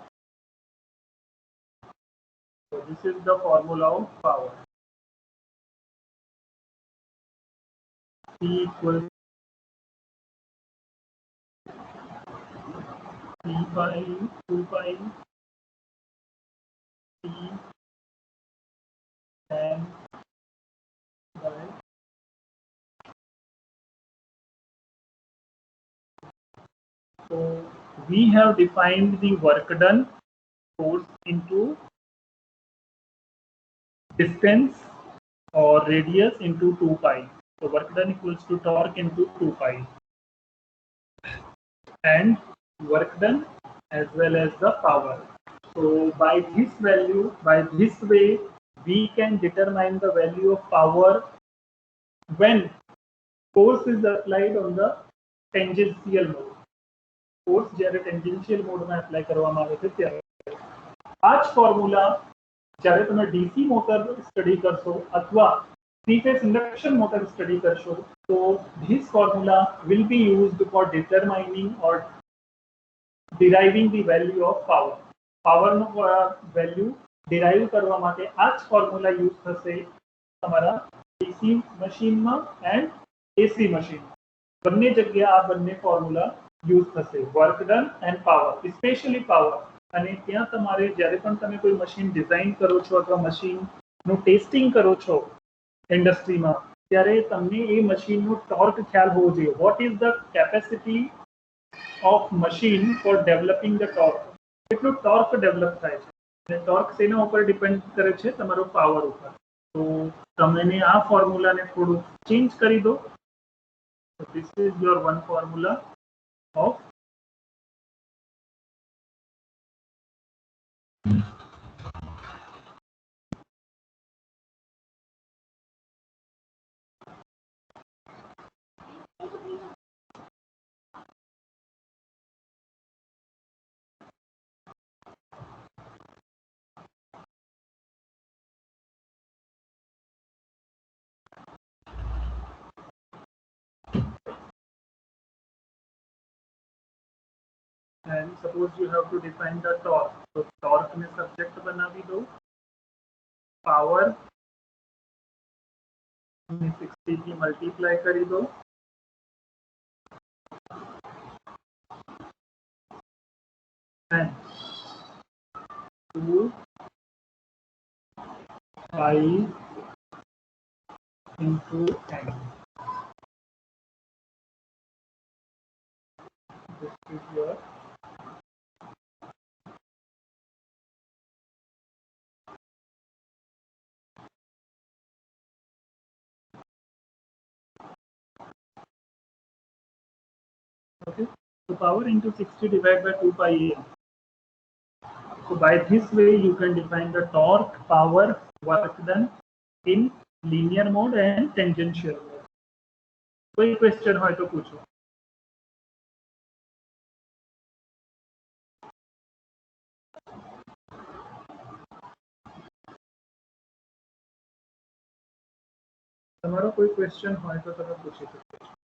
So this is the formula of power. P equals P by 2 pi P N by So we have defined the work done force into distance or radius into 2 pi. So work done equals to torque into 2 pi, and work done as well as the power. So by this value, by this way, we can determine the value of power when force is applied on the tangential mode. Force જ્યારે tangential mode માં apply કરવામાં આવે છે ત્યારે આ જ formula જ્યારે તમે ડીસી મોટર સ્ટડી કરશો અથવા three phase induction motor study કરશો તો this formula will be used for determining or deriving the value of power. Power no value derive કરવા માટે આ જ ફોર્મ્યુલા યુઝ થશે તમારા ડીસી મશીનમાં એન્ડ એસી મશીન બંને જગ્યા આ બંને ફોર્મ્યુલા યુઝ થશે work done end power specially power. અને ત્યાં તમારે જ્યારે પણ તમે કોઈ મશીન ડિઝાઇન કરો છો અથવા મશીનનું ટેસ્ટિંગ કરો છો ઇન્ડસ્ટ્રીમાં ત્યારે તમને એ મશીનનું ટોર્ક ખ્યાલ હોવો જોઈએ. What is the capacity of machine for developing the torque? કેટલું ટોર્ક ડેવલપ થાય છે અને ટોર્ક શેના ઉપર ડિપેન્ડ કરે છે? તમારો પાવર ઉપર. તો તમે આ ફોર્મ્યુલાને થોડું ચેન્જ કરી દો. So this is your one formula of and suppose you have to define the torque. So torque ने subject बनावी दो, power में 60 की मल्टीप्लाई करी दो and 2 pi into n. This is your okay. So power into 60 divided by 2 pi n. So by this way you can define the torque, power, work done in linear mode and tangential mode. कोई question हो तो पूछो. તમારો કોઈ question હોય તો તમે પૂછી શકો છો.